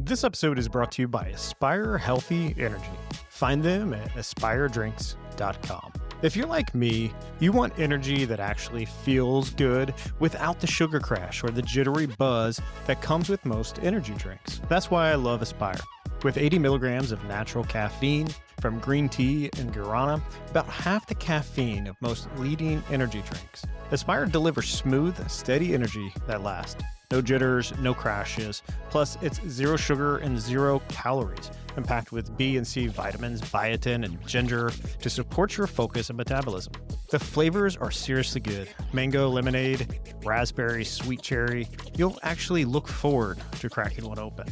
This episode is brought to you by Aspire Healthy Energy. Find them at aspiredrinks.com. If you're like me, you want energy that actually feels good without the sugar crash or the jittery buzz that comes with most energy drinks. That's why I love Aspire. With 80 milligrams of natural caffeine from green tea and guarana, about half the caffeine of most leading energy drinks, Aspire delivers smooth, steady energy that lasts. No jitters, no crashes. Plus, it's zero sugar and 0 calories, and packed with B and C vitamins, biotin, and ginger to support your focus and metabolism. The flavors are seriously good. Mango, lemonade, raspberry, sweet cherry. You'll actually look forward to cracking one open.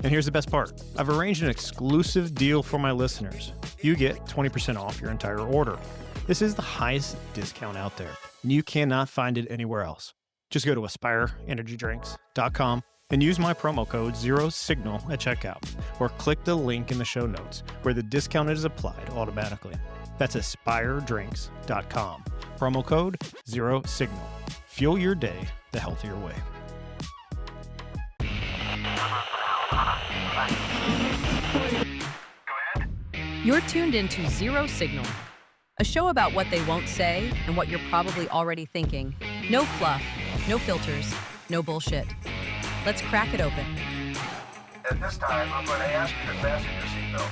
And here's the best part. I've arranged an exclusive deal for my listeners. You get 20% off your entire order. This is the highest discount out there, and you cannot find it anywhere else. Just go to aspireenergydrinks.com and use my promo code ZeroSignal at checkout, or click the link in the show notes where the discount is applied automatically. That's aspireenergydrinks.com. Promo code ZeroSignal. Fuel your day the healthier way. You're tuned into Zero Signal, a show about what they won't say and what you're probably already thinking. No fluff, no filters, no bullshit. Let's crack it open. At this time, I'm going to ask you to fasten your seatbelts.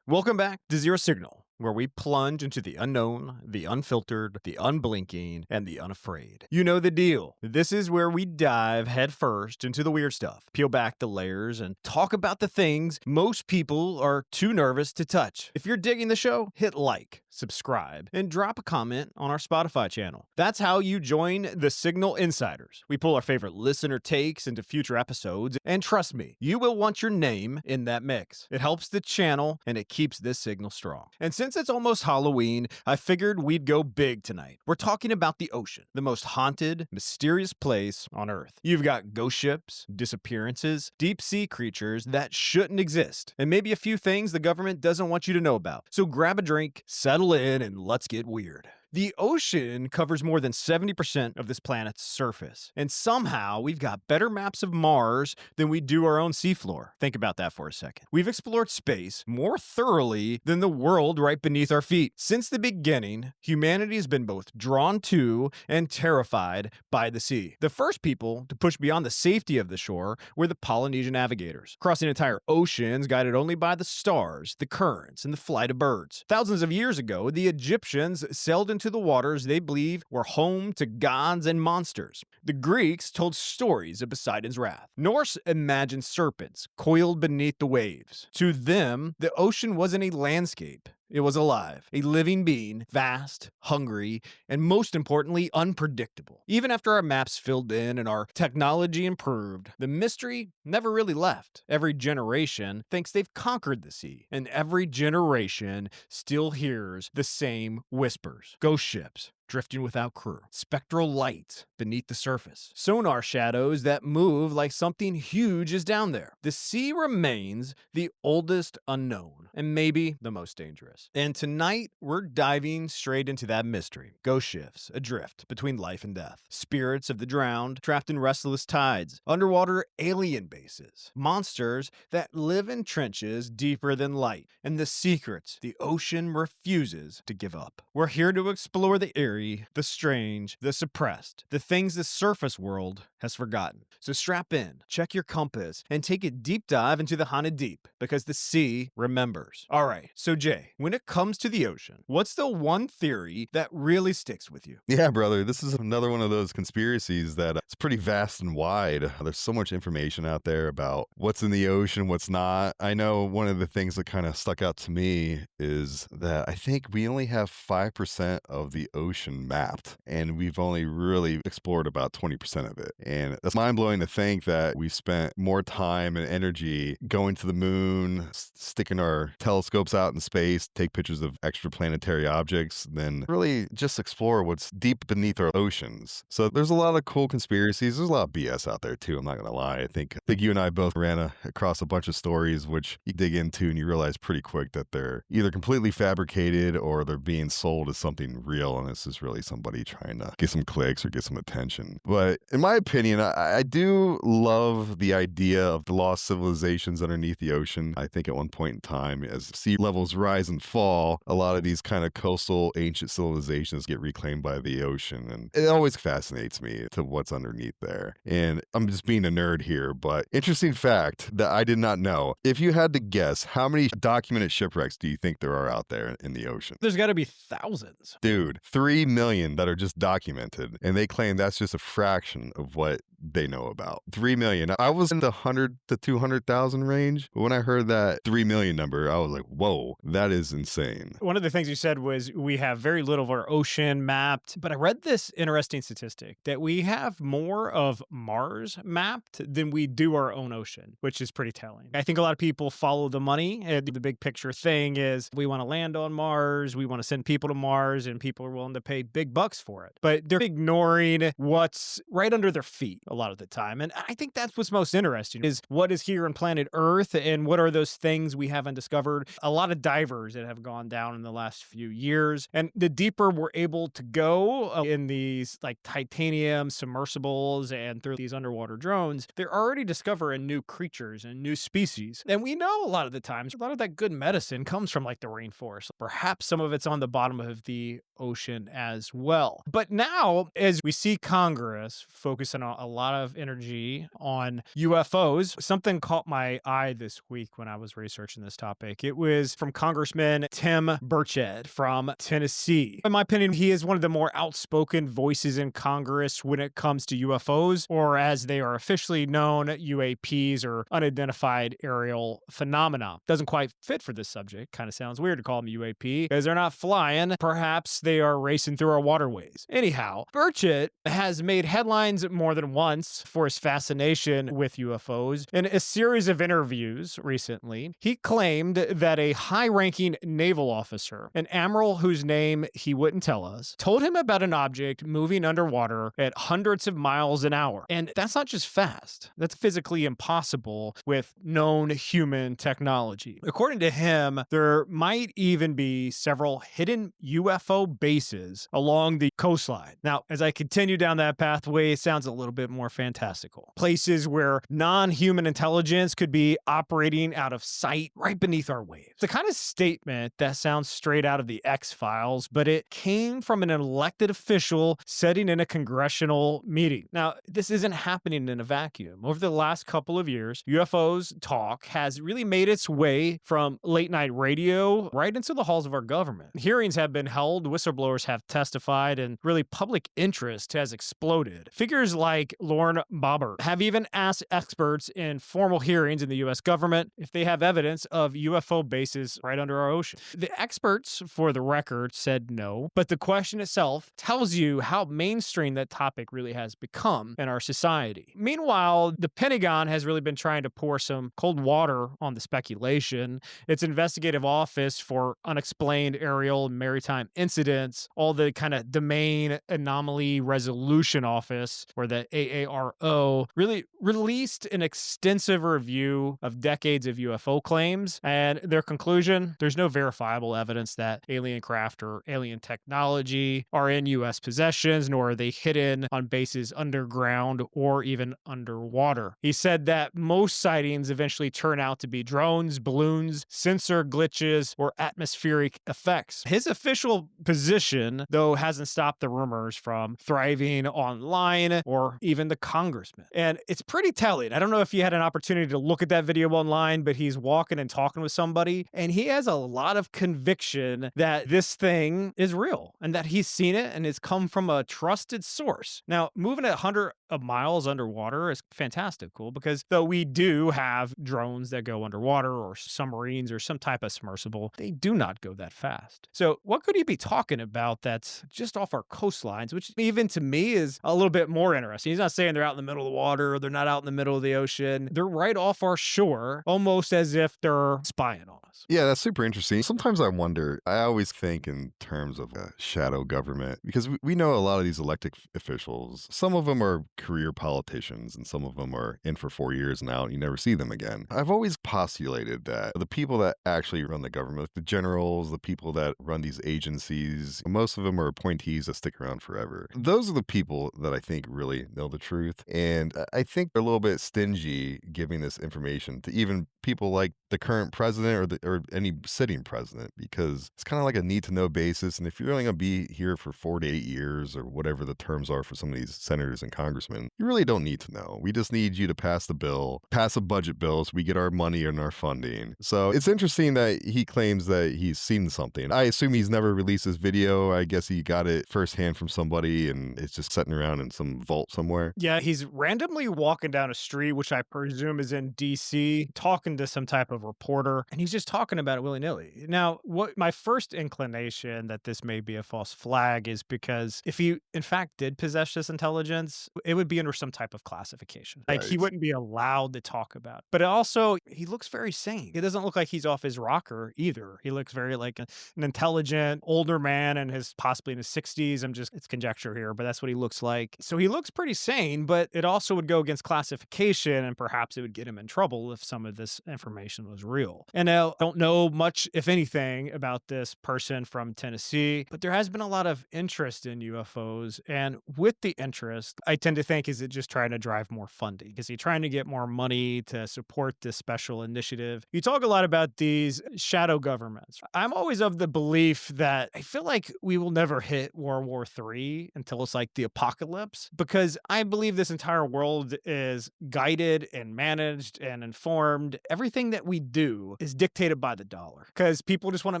Welcome back to Zero Signal, where we plunge into the unknown, the unfiltered, the unblinking, and the unafraid. You know the deal. This is where we dive headfirst into the weird stuff, peel back the layers, and talk about the things most people are too nervous to touch. If you're digging the show, hit like, subscribe, and drop a comment on our Spotify channel. That's how you join the Signal Insiders. We pull our favorite listener takes into future episodes, and trust me, you will want your name in that mix. It helps the channel, and it keeps this signal strong. And since it's almost Halloween, I figured we'd go big tonight. We're talking about the ocean, the most haunted, mysterious place on Earth. You've got ghost ships, disappearances, deep sea creatures that shouldn't exist, and maybe a few things the government doesn't want you to know about. So grab a drink, settle in, and let's get weird. The ocean covers more than 70% of this planet's surface, and somehow we've got better maps of Mars than we do our own seafloor. Think about that for a second. We've explored space more thoroughly than the world right beneath our feet. Since the beginning, humanity has been both drawn to and terrified by the sea. The first people to push beyond the safety of the shore were the Polynesian navigators, crossing entire oceans guided only by the stars, the currents, and the flight of birds. Thousands of years ago, the Egyptians sailed into the waters they believe were home to gods and monsters. The Greeks told stories of Poseidon's wrath. Norse imagined serpents coiled beneath the waves. To them, the ocean wasn't a landscape. It was alive, a living being, vast, hungry, and most importantly, unpredictable. Even after our maps filled in and our technology improved, the mystery never really left. Every generation thinks they've conquered the sea, and every generation still hears the same whispers. Ghost ships drifting without crew, spectral lights beneath the surface, sonar shadows that move like something huge is down there. The sea remains the oldest unknown, and maybe the most dangerous. And tonight, we're diving straight into that mystery. Ghost ships adrift between life and death, spirits of the drowned trapped in restless tides, underwater alien bases, monsters that live in trenches deeper than light, and the secrets the ocean refuses to give up. We're here to explore the eerie, the strange, the suppressed, the things the surface world has forgotten. So strap in, check your compass, and take a deep dive into the haunted deep, because the sea remembers. All right, so Jay, when it comes to the ocean, what's the one theory that really sticks with you? Yeah, brother, this is another one of those conspiracies that it's pretty vast and wide. There's so much information out there about what's in the ocean, what's not. I know one of the things that kind of stuck out to me is that I think we only have 5% of the ocean mapped, and we've only really explored about 20% of it. And that's mind-blowing to think that we've spent more time and energy going to the moon, sticking our telescopes out in space, take pictures of extraplanetary objects, than really just explore what's deep beneath our oceans. So there's a lot of cool conspiracies. There's a lot of BS out there too, I'm not gonna lie. I think you and I both ran across a bunch of stories which you dig into and you realize pretty quick that they're either completely fabricated or they're being sold as something real, and this is just really somebody trying to get some clicks or get some attention. But in my opinion, I do love the idea of the lost civilizations underneath the ocean. I think at one point in time, as sea levels rise and fall, a lot of these kind of coastal ancient civilizations get reclaimed by the ocean. And it always fascinates me to what's underneath there. And I'm just being a nerd here, but interesting fact that I did not know. If you had to guess, how many documented shipwrecks do you think there are out there in the ocean? There's got to be thousands. Dude, 3 million that are just documented. And they claim that's just a fraction of what they know about. 3 million. I was in the 100 to 200,000 range. But when I heard that 3 million number, I was like, whoa, that is insane. One of the things you said was we have very little of our ocean mapped, but I read this interesting statistic that we have more of Mars mapped than we do our own ocean, which is pretty telling. I think a lot of people follow the money, and the big picture thing is we want to land on Mars, we want to send people to Mars, and people are willing to pay big bucks for it. But they're ignoring what's right under their feet a lot of the time. And I think that's what's most interesting is what is here on planet Earth and what are those things we haven't discovered. A lot of divers that have gone down in the last few years. And the deeper we're able to go in these like titanium submersibles and through these underwater drones, they're already discovering new creatures and new species. And we know a lot of the times, a lot of that good medicine comes from like the rainforest. Perhaps some of it's on the bottom of the ocean as well. But now, as we see Congress focusing on a lot of energy on UFOs, something caught my eye this week when I was researching this topic. It was from Congressman Tim Burchett from Tennessee. In my opinion, he is one of the more outspoken voices in Congress when it comes to UFOs, or as they are officially known, UAPs or unidentified aerial phenomena. Doesn't quite fit for this subject. Kind of sounds weird to call them UAP because they're not flying. Perhaps they are racing through our waterways. Anyhow, Burchett has made headlines more than once for his fascination with UFOs. In a series of interviews recently, he claimed that a high-ranking naval officer, an admiral whose name he wouldn't tell us, told him about an object moving underwater at hundreds of miles an hour. And that's not just fast. That's physically impossible with known human technology. According to him, there might even be several hidden UFO bases along the coastline. Now, as I continue down that pathway, it sounds a little bit more fantastical. Places where non-human intelligence could be operating out of sight right beneath our waves. It's the kind of statement that sounds straight out of the X-Files, but it came from an elected official sitting in a congressional meeting. Now, this isn't happening in a vacuum. Over the last couple of years, UFOs talk has really made its way from late night radio right into the halls of our government. Hearings have been held, whistleblowers have testified, and really public interest has exploded. Figures like Lauren Boebert have even asked experts in formal hearings in the U.S. government if they have evidence of UFO bases right under our ocean. The experts, for the record, said no, but the question itself tells you how mainstream that topic really has become in our society. Meanwhile, the Pentagon has really been trying to pour some cold water on the speculation. Its investigative office for unexplained aerial and maritime incidents, all the kind of domain anomaly resolution office, or the AARO, really released an extensive review of decades of UFO claims, and their conclusion, there's no verifiable evidence that alien craft or alien technology are in U.S. possessions, nor are they hidden on bases underground or even underwater. He said that most sightings eventually turn out to be drones, balloons, sensor glitches, or atmospheric effects. His official position, though, hasn't stopped the rumors from thriving online or even the congressman. And it's pretty telling. I don't know if you had an opportunity to look at that video online, but he's walking and talking with somebody, and he has a lot of conviction that this thing is real and that he's seen it and it's come from a trusted source. Now, moving at 100 miles underwater is fantastic cool because though we do have drones that go underwater or submarines or some type of submersible, they do not go that fast. So what could he be talking about that's just off our coastlines, which even to me is a little bit more interesting. He's not saying they're out in the middle of the water or they're not out in the middle of the ocean. They're right off our shore, almost as if they're spying on us. Yeah, that's super interesting. Sometimes I wonder, I always think in terms of a shadow government, because we know a lot of these elected officials, some of them are career politicians, and some of them are in for 4 years now, and you never see them again. I've always postulated that the people that actually run the government, the generals, the people that run these agencies, most of them are appointees that stick around forever. Those are the people that I think really know the truth. And I think they're a little bit stingy giving this information to even people like the current president or any sitting president, because it's kind of like a need to know basis. And if you're only going to be here for 4 to 8 years or whatever the terms are for some of these senators and congressmen, you really don't need to know. We just need you to pass the bill, pass a budget bill so we get our money and our funding. So it's interesting that he claims that he's seen something. I assume he's never released this video. I guess he got it firsthand from somebody and it's just sitting around in some vault somewhere. Yeah, he's randomly walking down a street, which I presume is in DC, talking to some type of reporter, and he's just talking about it willy-nilly. Now, what my first inclination that this may be a false flag is because if he in fact did possess this intelligence, it would be under some type of classification. Like he Right. wouldn't be allowed to talk about it. But also, he looks very sane. He doesn't look like he's off his rocker either. He looks very like an intelligent older man and his possibly in his 60s. It's conjecture here, but that's what he looks like. So he looks pretty sane, but it also would go against classification and perhaps it would get him in trouble if some of this information was real. And I don't know much, if anything, about this person from Tennessee, but there has been a lot of interest in UFOs. And with the interest, I tend to think, is it just trying to drive more funding? Is he trying to get more money to support this special initiative? You talk a lot about these shadow governments. I'm always of the belief that I feel like we will never hit World War III until it's like the apocalypse, because I believe this entire world is guided and managed and informed. Everything that we do is dictated by the dollar because people just want to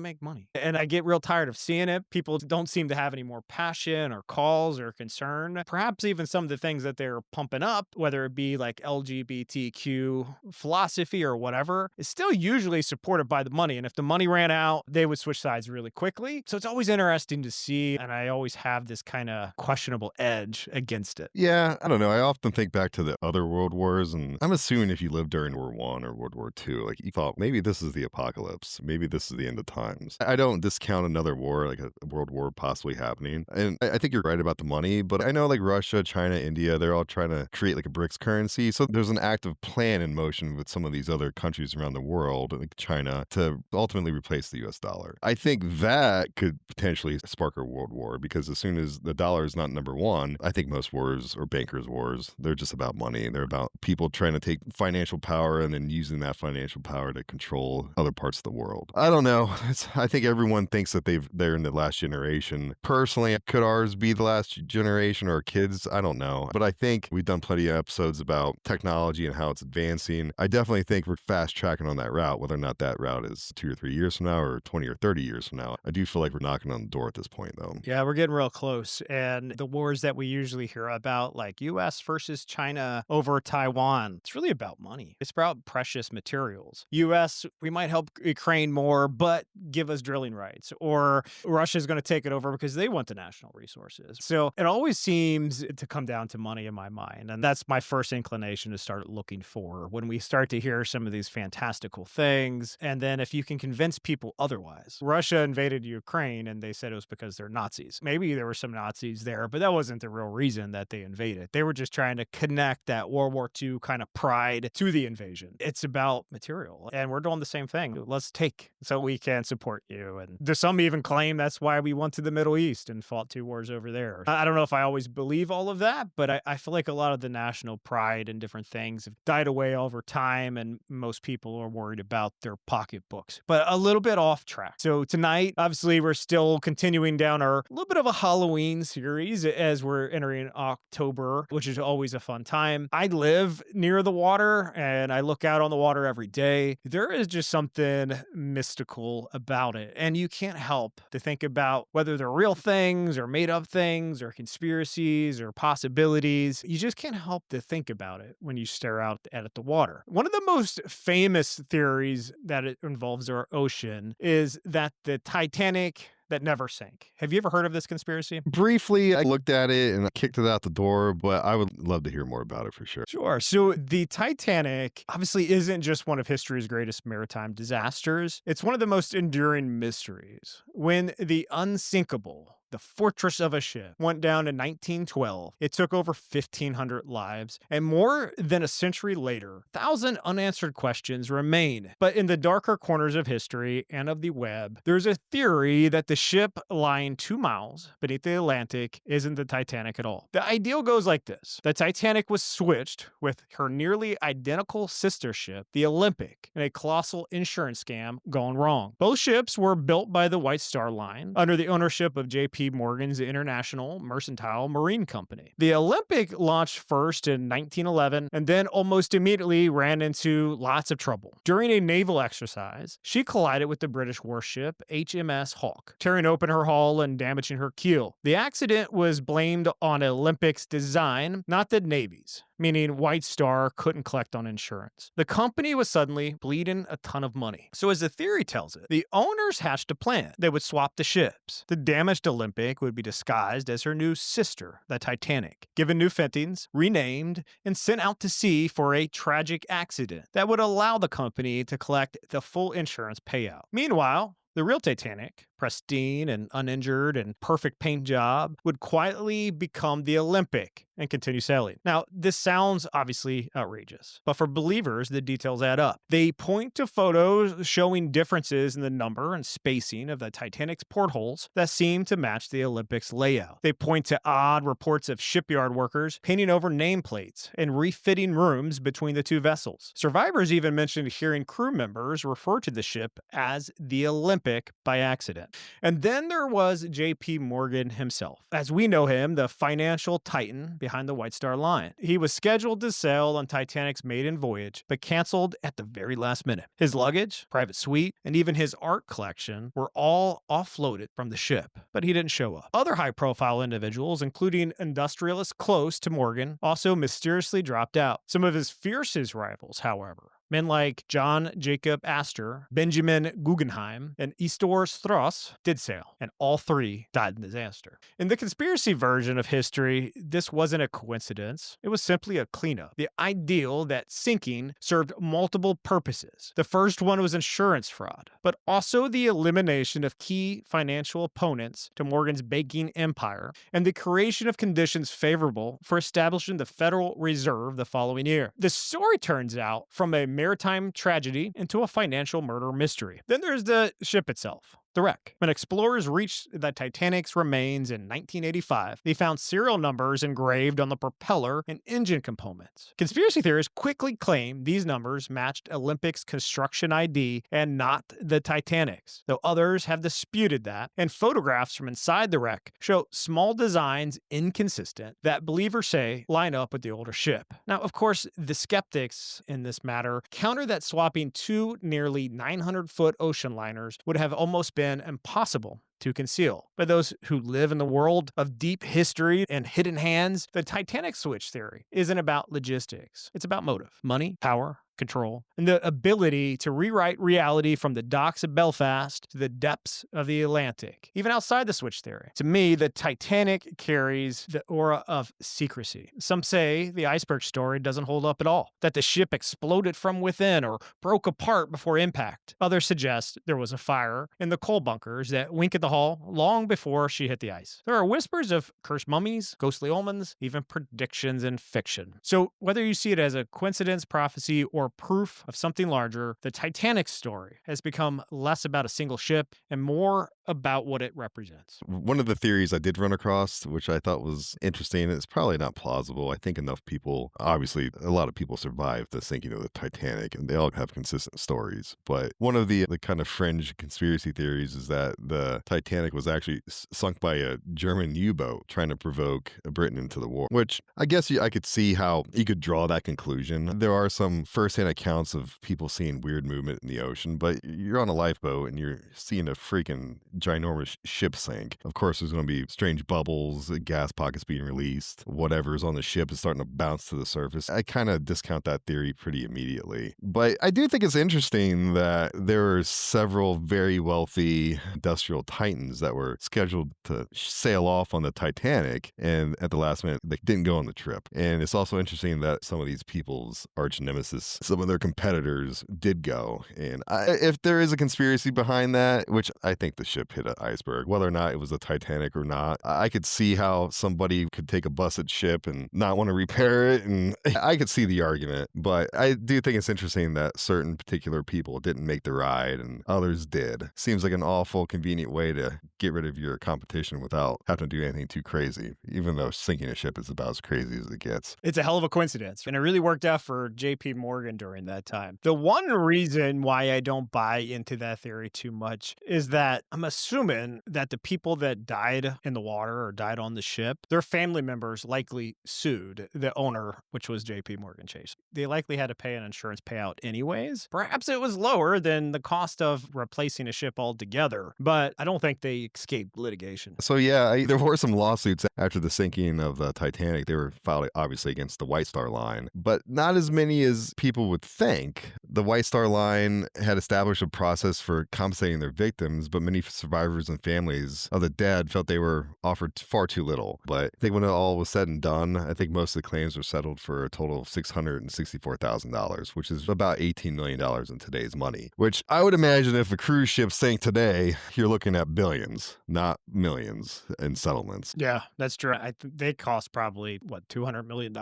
make money. And I get real tired of seeing it. People don't seem to have any more passion or cause or concern. Perhaps even some of the things that they're pumping up, whether it be like LGBTQ philosophy or whatever, is still usually supported by the money. And if the money ran out, they would switch sides really quickly. So it's always interesting to see. And I always have this kind of questionable edge against it. Yeah, I don't know. I often think back to the other world wars, and I'm assuming if you lived during World War I or World War II, like you thought maybe this is the apocalypse, maybe this is the end of times. I don't discount another war, like a world war possibly happening. And I think you're right about the money, but I know like Russia, China, India, they're all trying to create like a BRICS currency. So there's an active plan in motion with some of these other countries around the world, like China, to ultimately replace the US dollar. I think that could potentially spark a world war, because as soon as the dollar is not number one, I think most wars or bankers' wars, they're just about money. They're about people trying to take financial power and then using that financial power to control other parts of the world. I don't know. I think everyone thinks that they're in the last generation. Personally, could ours be the last generation or our kids? I don't know. But I think we've done plenty of episodes about technology and how it's advancing. I definitely think we're fast tracking on that route, whether or not that route is 2 or 3 years from now or 20 or 30 years from now. I do feel like we're knocking on the door at this point, though. Yeah, we're getting real close. And the wars that we usually hear about, like US versus China over Taiwan, it's really about money. It's about precious materials. US, we might help Ukraine more, but give us drilling rights. Or Russia's going to take it over because they want the national resources. So it always seems to come down to money in my mind. And that's my first inclination to start looking for when we start to hear some of these fantastical things. And then if you can convince people otherwise, Russia invaded Ukraine and they said it was because they're Nazis. Maybe there were some Nazis there, but that wasn't the real reason that they invaded. They were just trying to connect that World War II kind of pride to the invasion. It's about material, and we're doing the same thing. Let's take so we can support you. And there's some even claim that's why we went to the Middle East and fought 2 wars over there. I don't know if I always believe all of that, but I feel like a lot of the national pride and different things have died away over time, and most people are worried about their pocketbooks. But a little bit off track. So tonight, obviously, we're still continuing down our little bit of a Halloween series as we're entering October, which is always a fun time. I live near the water and I look out on the water every day. There is just something mystical about it. And you can't help to think about whether they're real things or made up things or conspiracies or possibilities. You just can't help to think about it when you stare out at the water. One of the most famous theories that it involves our ocean is that the Titanic that never sank. Have you ever heard of this conspiracy? Briefly, I looked at it and I kicked it out the door, but I would love to hear more about it for sure. Sure. So the Titanic obviously isn't just one of history's greatest maritime disasters. It's one of the most enduring mysteries. When the unsinkable the fortress of a ship, went down in 1912. It took over 1,500 lives, and more than a century later, 1,000 unanswered questions remain. But in the darker corners of history and of the web, there's a theory that the ship lying 2 miles beneath the Atlantic isn't the Titanic at all. The ideal goes like this. The Titanic was switched with her nearly identical sister ship, the Olympic, in a colossal insurance scam gone wrong. Both ships were built by the White Star Line under the ownership of J.P. Morgan's International Mercantile Marine Company. The Olympic launched first in 1911 and then almost immediately ran into lots of trouble. During a naval exercise, she collided with the British warship HMS Hawke, tearing open her hull and damaging her keel. The accident was blamed on Olympic's design, not the Navy's, meaning White Star couldn't collect on insurance. The company was suddenly bleeding a ton of money. So as the theory tells it, the owners hatched a plan. They would swap the ships. The damaged Olympic would be disguised as her new sister, the Titanic, given new fittings, renamed, and sent out to sea for a tragic accident that would allow the company to collect the full insurance payout. Meanwhile, the real Titanic, pristine and uninjured and perfect paint job, would quietly become the Olympic and continue sailing. Now, this sounds obviously outrageous, but for believers, the details add up. They point to photos showing differences in the number and spacing of the Titanic's portholes that seem to match the Olympic's layout. They point to odd reports of shipyard workers painting over nameplates and refitting rooms between the two vessels. Survivors even mentioned hearing crew members refer to the ship as the Olympic by accident. And then there was J.P. Morgan himself. As we know him, the financial titan behind the White Star Line. He was scheduled to sail on Titanic's maiden voyage, but canceled at the very last minute. His luggage, private suite, and even his art collection were all offloaded from the ship, but he didn't show up. Other high-profile individuals, including industrialists close to Morgan, also mysteriously dropped out. Some of his fiercest rivals, however, men like John Jacob Astor, Benjamin Guggenheim, and Istor Strauss did sail, and all three died in disaster. In the conspiracy version of history, this wasn't a coincidence. It was simply a cleanup. The ideal that sinking served multiple purposes. The first one was insurance fraud, but also the elimination of key financial opponents to Morgan's banking empire and the creation of conditions favorable for establishing the Federal Reserve the following year. The story turns out from a maritime tragedy into a financial murder mystery. Then there's the ship itself. The wreck. When explorers reached the Titanic's remains in 1985, they found serial numbers engraved on the propeller and engine components. Conspiracy theorists quickly claimed these numbers matched Olympic's construction ID and not the Titanic's, though others have disputed that, and photographs from inside the wreck show small designs inconsistent that believers say line up with the older ship. Now, of course, the skeptics in this matter counter that swapping two nearly 900-foot ocean liners would have almost been impossible to conceal. But those who live in the world of deep history and hidden hands, the Titanic switch theory isn't about logistics. It's about motive, money, power, control, and the ability to rewrite reality from the docks of Belfast to the depths of the Atlantic, even outside the switch theory. To me, the Titanic carries the aura of secrecy. Some say the iceberg story doesn't hold up at all, that the ship exploded from within or broke apart before impact. Others suggest there was a fire in the coal bunkers that wink at the hull long before she hit the ice. There are whispers of cursed mummies, ghostly omens, even predictions in fiction. So whether you see it as a coincidence, prophecy, or proof of something larger, the Titanic story has become less about a single ship and more about what it represents. One of the theories I did run across, which I thought was interesting, it's probably not plausible. I think enough people, obviously, a lot of people survived the sinking of the Titanic, and they all have consistent stories. But one of the kind of fringe conspiracy theories is that the Titanic was actually sunk by a German U-boat trying to provoke Britain into the war, which I guess I could see how you could draw that conclusion. There are some first-hand accounts of people seeing weird movement in the ocean, but you're on a lifeboat and you're seeing a freaking ginormous ship sink. Of course, there's going to be strange bubbles, gas pockets being released, whatever's on the ship is starting to bounce to the surface. I kind of discount that theory pretty immediately. But I do think it's interesting that there are several very wealthy industrial titans that were scheduled to sail off on the Titanic, and at the last minute, they didn't go on the trip. And it's also interesting that some of these people's arch nemesis, some of their competitors, did go. And if there is a conspiracy behind that, which I think the ship ship hit an iceberg, whether or not it was a Titanic or not. I could see how somebody could take a busted ship and not want to repair it, and I could see the argument, but I do think it's interesting that certain particular people didn't make the ride and others did. Seems like an awful convenient way to get rid of your competition without having to do anything too crazy, even though sinking a ship is about as crazy as it gets. It's a hell of a coincidence, and it really worked out for J.P. Morgan during that time. The one reason why I don't buy into that theory too much is that I'm assuming that the people that died in the water or died on the ship, their family members likely sued the owner, which was J.P. Morgan Chase. They likely had to pay an insurance payout anyways. Perhaps it was lower than the cost of replacing a ship altogether, but I don't think they escaped litigation. So yeah, there were some lawsuits after the sinking of the Titanic. They were filed obviously against the White Star Line, but not as many as people would think. The White Star Line had established a process for compensating their victims, but many survivors and families of the dead felt they were offered far too little. But I think when it all was said and done, I think most of the claims were settled for a total of $664,000, which is about $18 million in today's money, which I would imagine if a cruise ship sank today, you're looking at billions, not millions in settlements. Yeah, that's true. They cost probably, $200 million?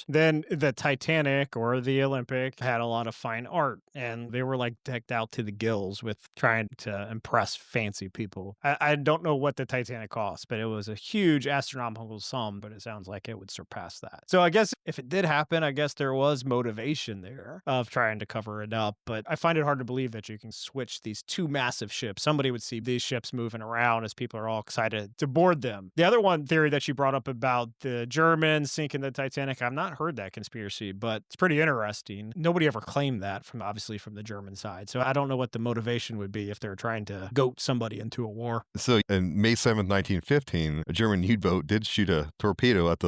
Then the Titanic or the Olympic had a lot of fine art, and they were like decked out to the gills with trying to impress fancy people. I don't know what the Titanic cost, but it was a huge astronomical sum, but it sounds like it would surpass that. So I guess if it did happen, I guess there was motivation there of trying to cover it up, but I find it hard to believe that you can switch these two massive ships. Somebody would see these ships moving around as people are all excited to board them. The other one theory that you brought up about the Germans sinking the Titanic, I've not heard that conspiracy, but it's pretty interesting. Nobody ever claimed that from the German side. So I don't know what the motivation would be if they're trying to goat somebody into a war. So in May 7th, 1915, a German U-boat did shoot a torpedo at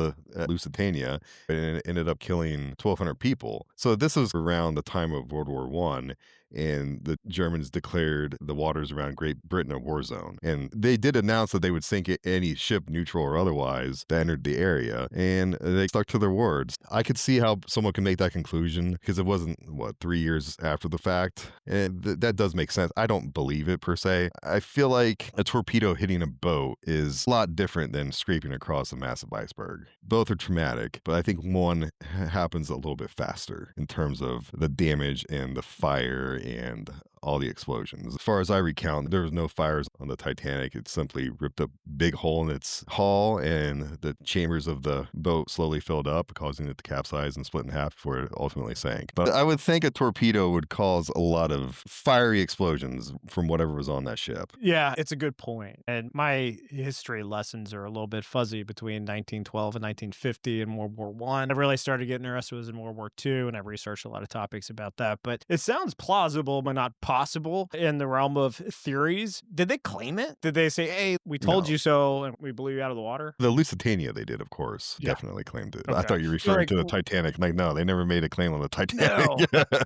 Lusitania, and it ended up killing 1,200 people. So this was around the time of World War I. And the Germans declared the waters around Great Britain a war zone. And they did announce that they would sink any ship, neutral or otherwise, that entered the area. And they stuck to their words. I could see how someone could make that conclusion because it wasn't, 3 years after the fact. And that does make sense. I don't believe it per se. I feel like a torpedo hitting a boat is a lot different than scraping across a massive iceberg. Both are traumatic, but I think one happens a little bit faster in terms of the damage and the fire and all the explosions. As far as I recount, there was no fires on the Titanic. It simply ripped a big hole in its hull, and the chambers of the boat slowly filled up, causing it to capsize and split in half before it ultimately sank. But I would think a torpedo would cause a lot of fiery explosions from whatever was on that ship. Yeah, it's a good point. And my history lessons are a little bit fuzzy between 1912 and 1950 and World War I. I really started getting interested in World War II, and I've researched a lot of topics about that. But it sounds plausible, but not possible in the realm of theories. Did they claim it? Did they say, hey, we told you so and we blew you out of the water? The Lusitania they did, of course, definitely claimed it. Okay. I thought you were referring to the Titanic. Like, no, they never made a claim on the Titanic.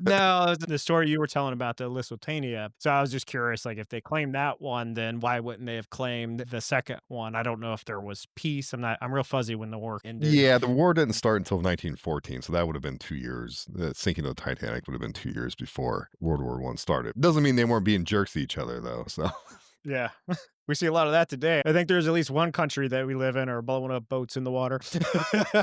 No, the story you were telling about the Lusitania. So I was just curious, like if they claimed that one, then why wouldn't they have claimed the second one? I don't know if there was peace. I'm real fuzzy when the war ended. Yeah, the war didn't start until 1914, so that would have been 2 years. The sinking of the Titanic would have been 2 years before World War I started. Doesn't mean they weren't being jerks to each other, though. So yeah. We see a lot of that today. I think there's at least one country that we live in are blowing up boats in the water.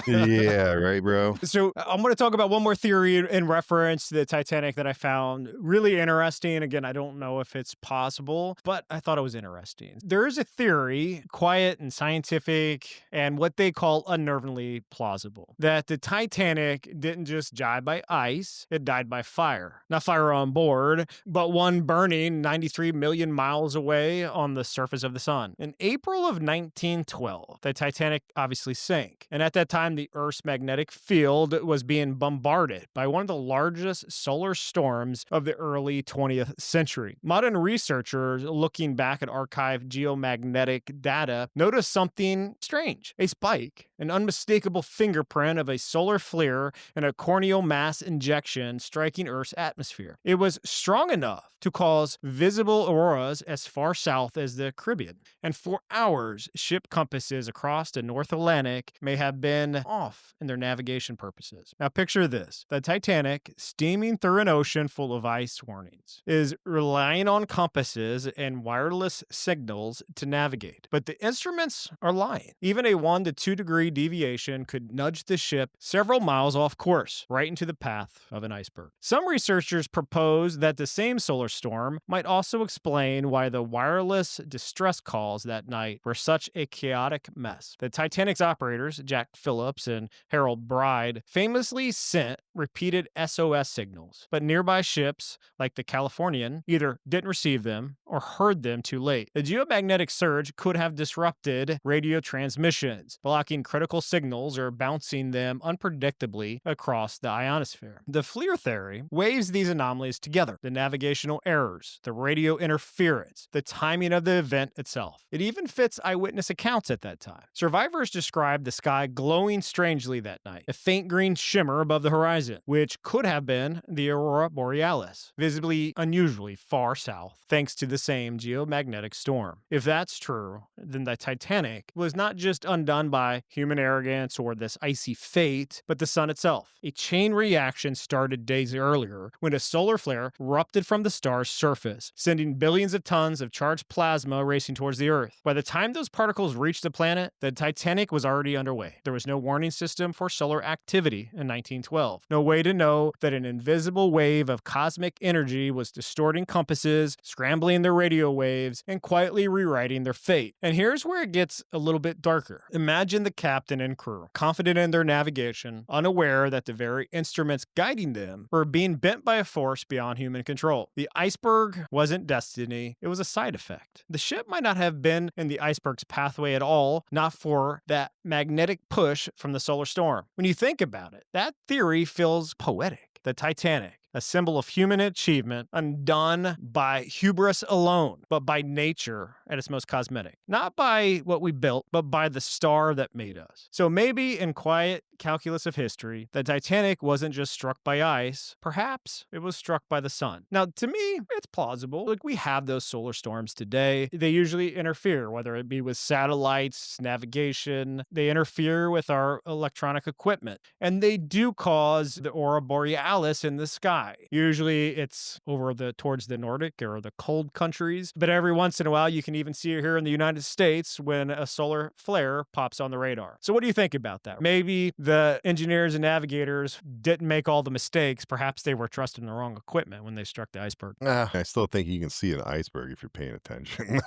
Yeah, right, bro. So I'm going to talk about one more theory in reference to the Titanic that I found really interesting. Again, I don't know if it's possible, but I thought it was interesting. There is a theory, quiet and scientific, and what they call unnervingly plausible, that the Titanic didn't just die by ice, it died by fire. Not fire on board, but one burning 93 million miles away on the surface of the sun. In April of 1912, the Titanic obviously sank. And at that time, the Earth's magnetic field was being bombarded by one of the largest solar storms of the early 20th century. Modern researchers looking back at archived geomagnetic data noticed something strange. A spike, an unmistakable fingerprint of a solar flare and a corneal mass injection striking Earth's atmosphere. It was strong enough to cause visible auroras as far south as the Caribbean. And for hours, ship compasses across the North Atlantic may have been off in their navigation purposes. Now picture this. The Titanic, steaming through an ocean full of ice warnings, is relying on compasses and wireless signals to navigate. But the instruments are lying. Even a 1 to 2 degree deviation could nudge the ship several miles off course, right into the path of an iceberg. Some researchers propose that the same solar storm might also explain why the wireless distress calls that night were such a chaotic mess. The Titanic's operators, Jack Phillips and Harold Bride, famously sent repeated SOS signals, but nearby ships, like the Californian, either didn't receive them or heard them too late. The geomagnetic surge could have disrupted radio transmissions, blocking critical signals or bouncing them unpredictably across the ionosphere. The FLIR theory waves these anomalies together: the navigational errors, the radio interference, the timing of the event itself. It even fits eyewitness accounts at that time. Survivors described the sky glowing strangely that night, a faint green shimmer above the horizon, which could have been the aurora borealis, visibly unusually far south, thanks to the same geomagnetic storm. If that's true, then the Titanic was not just undone by human arrogance or this icy fate, but the sun itself. A chain reaction started days earlier when a solar flare erupted from the star's surface, sending billions of tons of charged plasma racing towards the Earth. By the time those particles reached the planet, the Titanic was already underway. There was no warning system for solar activity in 1912. No way to know that an invisible wave of cosmic energy was distorting compasses, scrambling their radio waves, and quietly rewriting their fate. And here's where it gets a little bit darker. Imagine the captain and crew, confident in their navigation, unaware that the very instruments guiding them were being bent by a force beyond human control. The iceberg wasn't destiny, it was a side effect. The ship might not have been in the iceberg's pathway at all, not for that magnetic push from the solar storm. When you think about it, that theory feels poetic. The Titanic, a symbol of human achievement, undone by hubris alone, but by nature at its most cosmetic. Not by what we built, but by the star that made us. So maybe in quiet calculus of history, the Titanic wasn't just struck by ice. Perhaps it was struck by the sun. Now, to me, it's plausible. Like, we have those solar storms today. They usually interfere, whether it be with satellites, navigation. They interfere with our electronic equipment. And they do cause the aurora borealis in the sky. Usually it's over towards the Nordic or the cold countries. But every once in a while, you can even see it here in the United States when a solar flare pops on the radar. So what do you think about that? Maybe the engineers and navigators didn't make all the mistakes. Perhaps they were trusting the wrong equipment when they struck the iceberg. I still think you can see an iceberg if you're paying attention.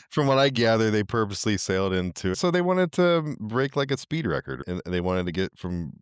From what I gather, they purposely sailed into it. So they wanted to break like a speed record, and they wanted to get from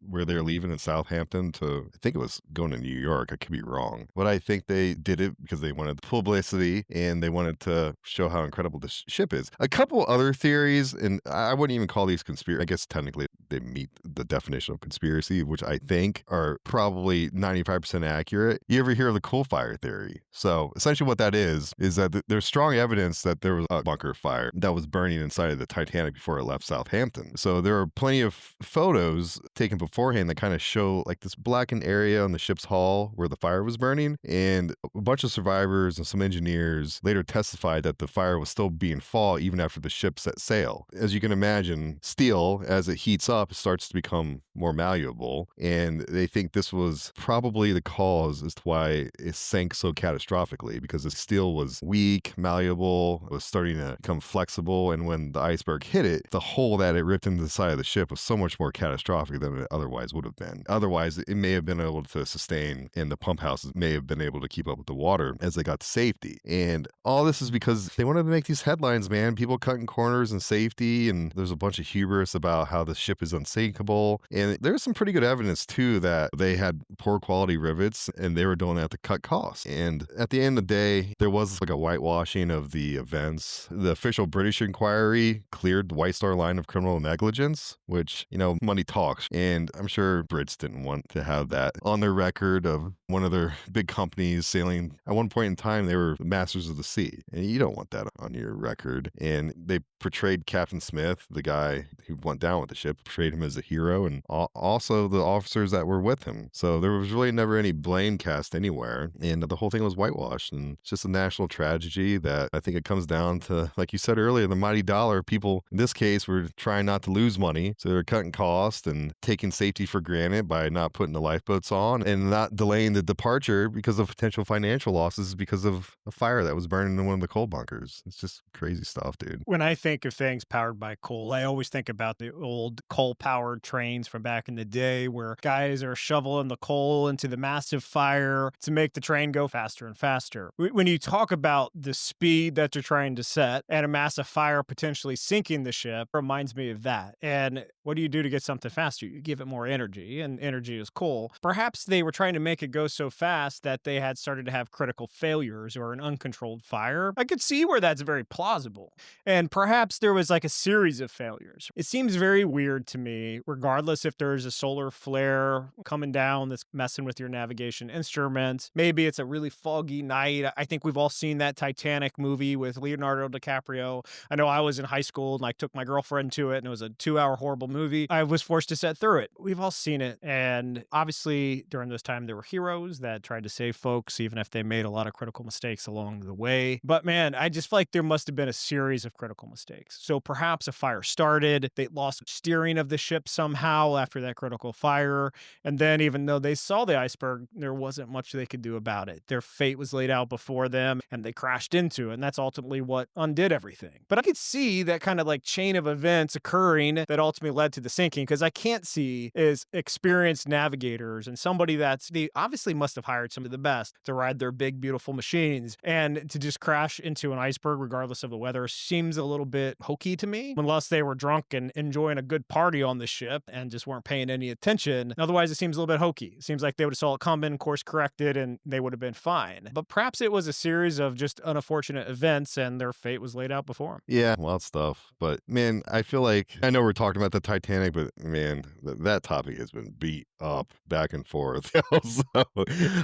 where they're leaving in Southampton to, I think it was going to New York. I could be wrong. But I think they did it because they wanted the publicity and they wanted to show how incredible this ship is. A couple other theories, and I wouldn't even call these conspiracy. I guess technically they meet the definition of conspiracy, which I think are probably 95% accurate. You ever hear of the coal fire theory? So essentially what that is that there's strong evidence that there was a bunker fire that was burning inside of the Titanic before it left Southampton. So there are plenty of photos taken beforehand that kind of show like this blackened area on the ship's hull where the fire was burning. And a bunch of survivors and some engineers later testified that the fire was still being fought even after the ship set sail. As you can imagine, steel, as it heats up, starts to become more malleable. And they think this was probably the cause as to why it sank so catastrophically, because the steel was weak, malleable, it was starting to become flexible. And when the iceberg hit it, the hole that it ripped into the side of the ship was so much more catastrophic than it otherwise would have been. Otherwise, it may have been able to sustain, and the pump houses may have been able to keep up with the water as they got to safety. And all this is because they wanted to make these headlines, man. People cutting corners and safety, and there's a bunch of hubris about how the ship is unsinkable. And there's some pretty good evidence, too, that they had poor quality rivets and they were doing that to cut costs. And at the end of the day, there was like a whitewashing of the events. The official British inquiry cleared the White Star Line of criminal negligence, which, money talks. And I'm sure Brits didn't want to have that on their record of one of their big companies sailing. At one point in time, they were masters of the sea, and you don't want that on your record. And they portrayed Captain Smith, the guy who went down with the ship, portrayed him as a hero, and also the officers that were with him. So there was really never any blame cast anywhere, and the whole thing was whitewashed. And it's just a national tragedy that I think it comes down to, like you said earlier, the mighty dollar. People in this case were trying not to lose money, so they're cutting costs and taking safety for granted by not putting the lifeboats on and not delaying the departure because of potential financial losses because of a fire that was burning in one of the coal bunkers. It's just crazy stuff, dude. When I think of things powered by coal, I always think about the old coal-powered trains from back in the day where guys are shoveling the coal into the massive fire to make the train go faster and faster. When you talk about the speed that they're trying to set and a massive fire potentially sinking the ship, it reminds me of that. And what do you do to get something faster? You give it more energy, and energy is coal. Perhaps they were trying to make it go so fast that they had started to have critical failures or an uncontrolled fire. I could see where that's very plausible. And perhaps there was like a series of failures. It seems very weird to me, regardless if there's a solar flare coming down that's messing with your navigation instruments. Maybe it's a really foggy night. I think we've all seen that Titanic movie with Leonardo DiCaprio. I know I was in high school and I took my girlfriend to it, and it was a 2-hour horrible movie. I was forced to sit through it. We've all seen it. And obviously, during this time, there were heroes that tried to save folks, even if they made a lot of critical mistakes along the way. But man, I just feel like there must have been a series of critical mistakes. So perhaps a fire started, they lost steering of the ship somehow after that critical fire. And then even though they saw the iceberg, there wasn't much they could do about it. Their fate was laid out before them and they crashed into it. And that's ultimately what undid everything. But I could see that kind of like chain of events occurring that ultimately led to the sinking, because I can't see is experienced navigators and somebody they obviously must have hired some of the best to ride their big, beautiful machines, and to just crash into an iceberg regardless of the weather seems a little bit hokey to me, unless they were drunk and enjoying a good party on the ship and just weren't paying any attention. Otherwise, it seems a little bit hokey. It seems like they would have saw it coming, course corrected, and they would have been fine. But perhaps it was a series of just unfortunate events and their fate was laid out before them. Yeah, a lot of stuff. But man, I feel like, I know we're talking about the Titanic, but man, that topic has been beat up back and forth. So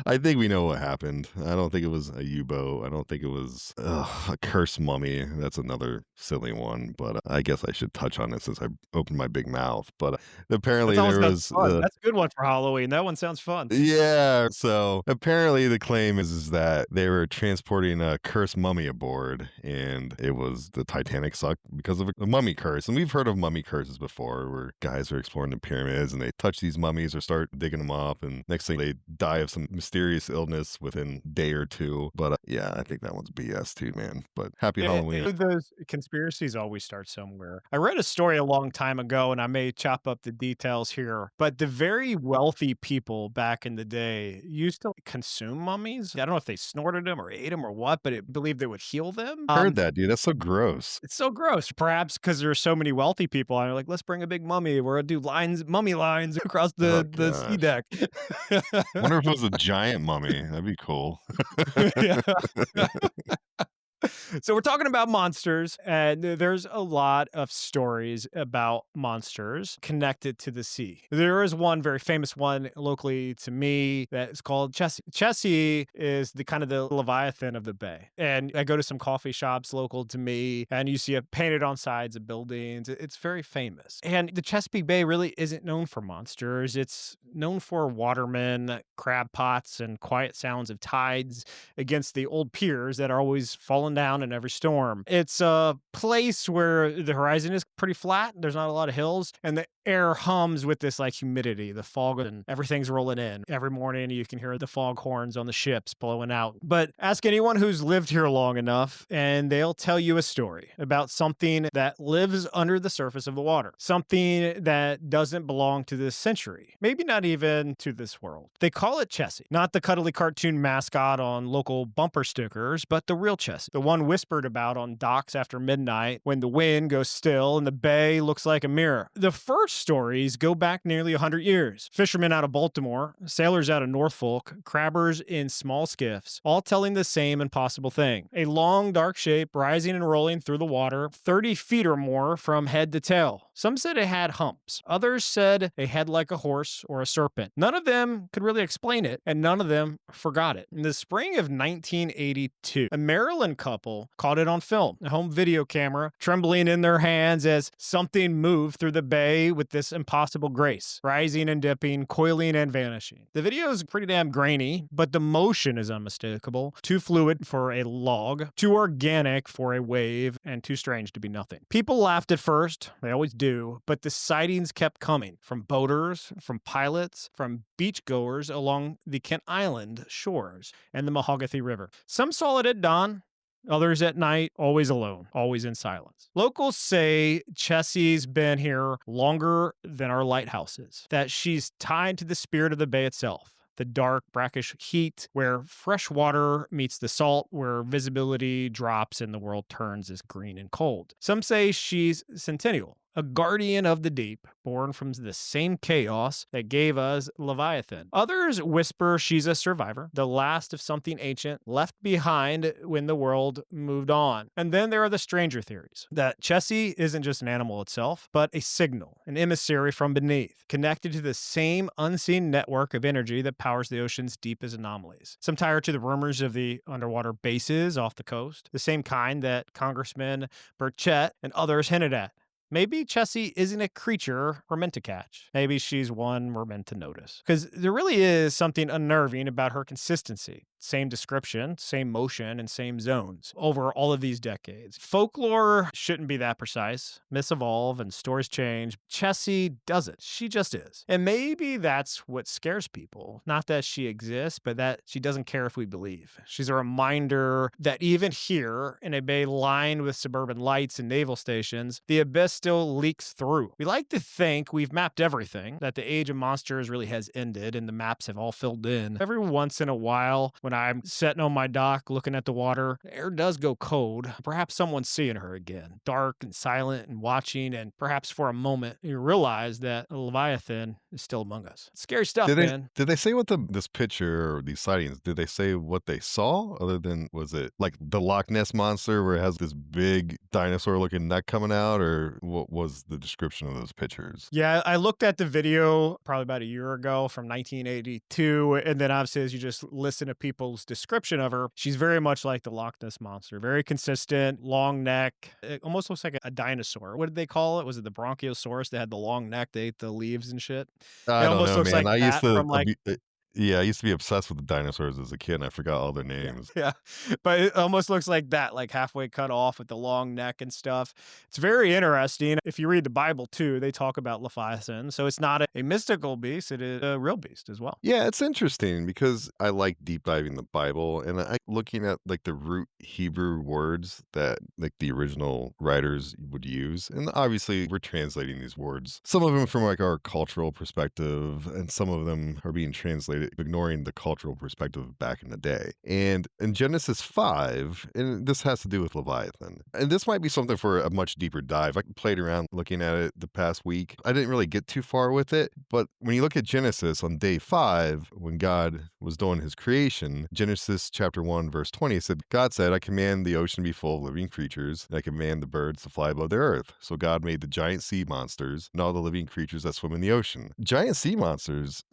I think we know what happened. I don't think it was a U-boat. I don't think it was a cursed mummy. That's another silly one, but I guess I should touch on it since I opened my big mouth. But apparently there was that's a good one for Halloween. That one sounds fun. Yeah. So apparently the claim is that they were transporting a cursed mummy aboard, and it was the Titanic sucked because of a mummy curse. And we've heard of mummy curses before, where guys are exploring the pyramids and they touch these mummies or start digging them up, and next thing they die of some mysterious illness within a day or two. But yeah, I think that one's BS too, man. But happy Halloween. Those conspiracies always start somewhere. I read a story a long time ago, and I may chop up the details here, but the very wealthy people back in the day used to consume mummies. I don't know if they snorted them or ate them or what, but it believed they would heal them. Heard that, dude. That's so gross. It's so gross. Perhaps because there are so many wealthy people, and they're like, let's bring a big mummy. We're gonna do mummy lines across the sea deck. Wonder if it was a giant mummy. That'd be cool. So we're talking about monsters, and there's a lot of stories about monsters connected to the sea. There is one very famous one locally to me that is called Chessie. Chessie is the kind of the Leviathan of the bay. And I go to some coffee shops local to me, and you see it painted on sides of buildings. It's very famous. And the Chesapeake Bay really isn't known for monsters. It's known for watermen, crab pots, and quiet sounds of tides against the old piers that are always falling down in every storm. It's a place where the horizon is pretty flat. There's not a lot of hills, and the air hums with this like humidity, the fog, and everything's rolling in. Every morning you can hear the fog horns on the ships blowing out. But ask anyone who's lived here long enough, and they'll tell you a story about something that lives under the surface of the water. Something that doesn't belong to this century. Maybe not even to this world. They call it Chessie. Not the cuddly cartoon mascot on local bumper stickers, but the real Chessie. The one whispered about on docks after midnight when the wind goes still and the bay looks like a mirror. The first stories go back nearly 100 years. Fishermen out of Baltimore, sailors out of Norfolk, crabbers in small skiffs, all telling the same impossible thing. A long, dark shape rising and rolling through the water, 30 feet or more from head to tail. Some said it had humps. Others said a head like a horse or a serpent. None of them could really explain it, and none of them forgot it. In the spring of 1982, a Maryland couple caught it on film, a home video camera trembling in their hands as something moved through the bay with this impossible grace, rising and dipping, coiling and vanishing. The video is pretty damn grainy, but the motion is unmistakable. Too fluid for a log, too organic for a wave, and too strange to be nothing. People laughed at first, they always do, but the sightings kept coming from boaters, from pilots, from beachgoers along the Kent Island shores and the Mahogany River. Some saw it at dawn, others at night, always alone, always in silence. Locals say Chessie's been here longer than our lighthouse is, that she's tied to the spirit of the bay itself. The dark, brackish heat where fresh water meets the salt, where visibility drops and the world turns as green and cold. Some say she's centennial, a guardian of the deep, born from the same chaos that gave us Leviathan. Others whisper she's a survivor, the last of something ancient left behind when the world moved on. And then there are the stranger theories, that Chessie isn't just an animal itself, but a signal, an emissary from beneath, connected to the same unseen network of energy that powers the ocean's deepest anomalies. Some tie her to the rumors of the underwater bases off the coast, the same kind that Congressman Burchett and others hinted at. Maybe Chessie isn't a creature we're meant to catch. Maybe she's one we're meant to notice. Because there really is something unnerving about her consistency. Same description, same motion, and same zones over all of these decades. Folklore shouldn't be that precise. Myths evolve and stories change. Chessie doesn't. She just is. And maybe that's what scares people. Not that she exists, but that she doesn't care if we believe. She's a reminder that even here, in a bay lined with suburban lights and naval stations, the abyss still leaks through. We like to think we've mapped everything, that the age of monsters really has ended and the maps have all filled in. Every once in a while, when I'm sitting on my dock looking at the water, the air does go cold. Perhaps someone's seeing her again, dark and silent and watching, and perhaps for a moment you realize that a Leviathan is still among us. Scary stuff, man. Did they say what this picture or these sightings, did they say what they saw other than, was it like the Loch Ness monster where it has this big dinosaur looking neck coming out, or what was the description of those pictures? Yeah, I looked at the video probably about a year ago from 1982, and then obviously as you just listen to people's description of her, she's very much like the Loch Ness monster. Very consistent, long neck. It almost looks like a dinosaur. What did they call it? Was it the Bronchiosaurus that had the long neck? They ate the leaves and shit. I It don't almost know, looks man. like I used that to, from like yeah, I used to be obsessed with the dinosaurs as a kid, and I forgot all their names. yeah, but it almost looks like that, like halfway cut off with the long neck and stuff. It's very interesting. If you read the Bible too, they talk about Leviathan. So it's not a mystical beast, it is a real beast as well. Yeah, it's interesting because I like deep diving the Bible, and I looking at like the root Hebrew words that like the original writers would use. And obviously we're translating these words, some of them from like our cultural perspective, and some of them are being translated ignoring the cultural perspective back in the day. And in Genesis 5, and this has to do with Leviathan, and this might be something for a much deeper dive. I played around looking at it the past week. I didn't really get too far with it, but when you look at Genesis on day 5, when God was doing his creation, Genesis chapter 1 verse 20 said, God said, I command the ocean to be full of living creatures, and I command the birds to fly above the earth. So God made the giant sea monsters and all the living creatures that swim in the ocean. Giant sea monsters?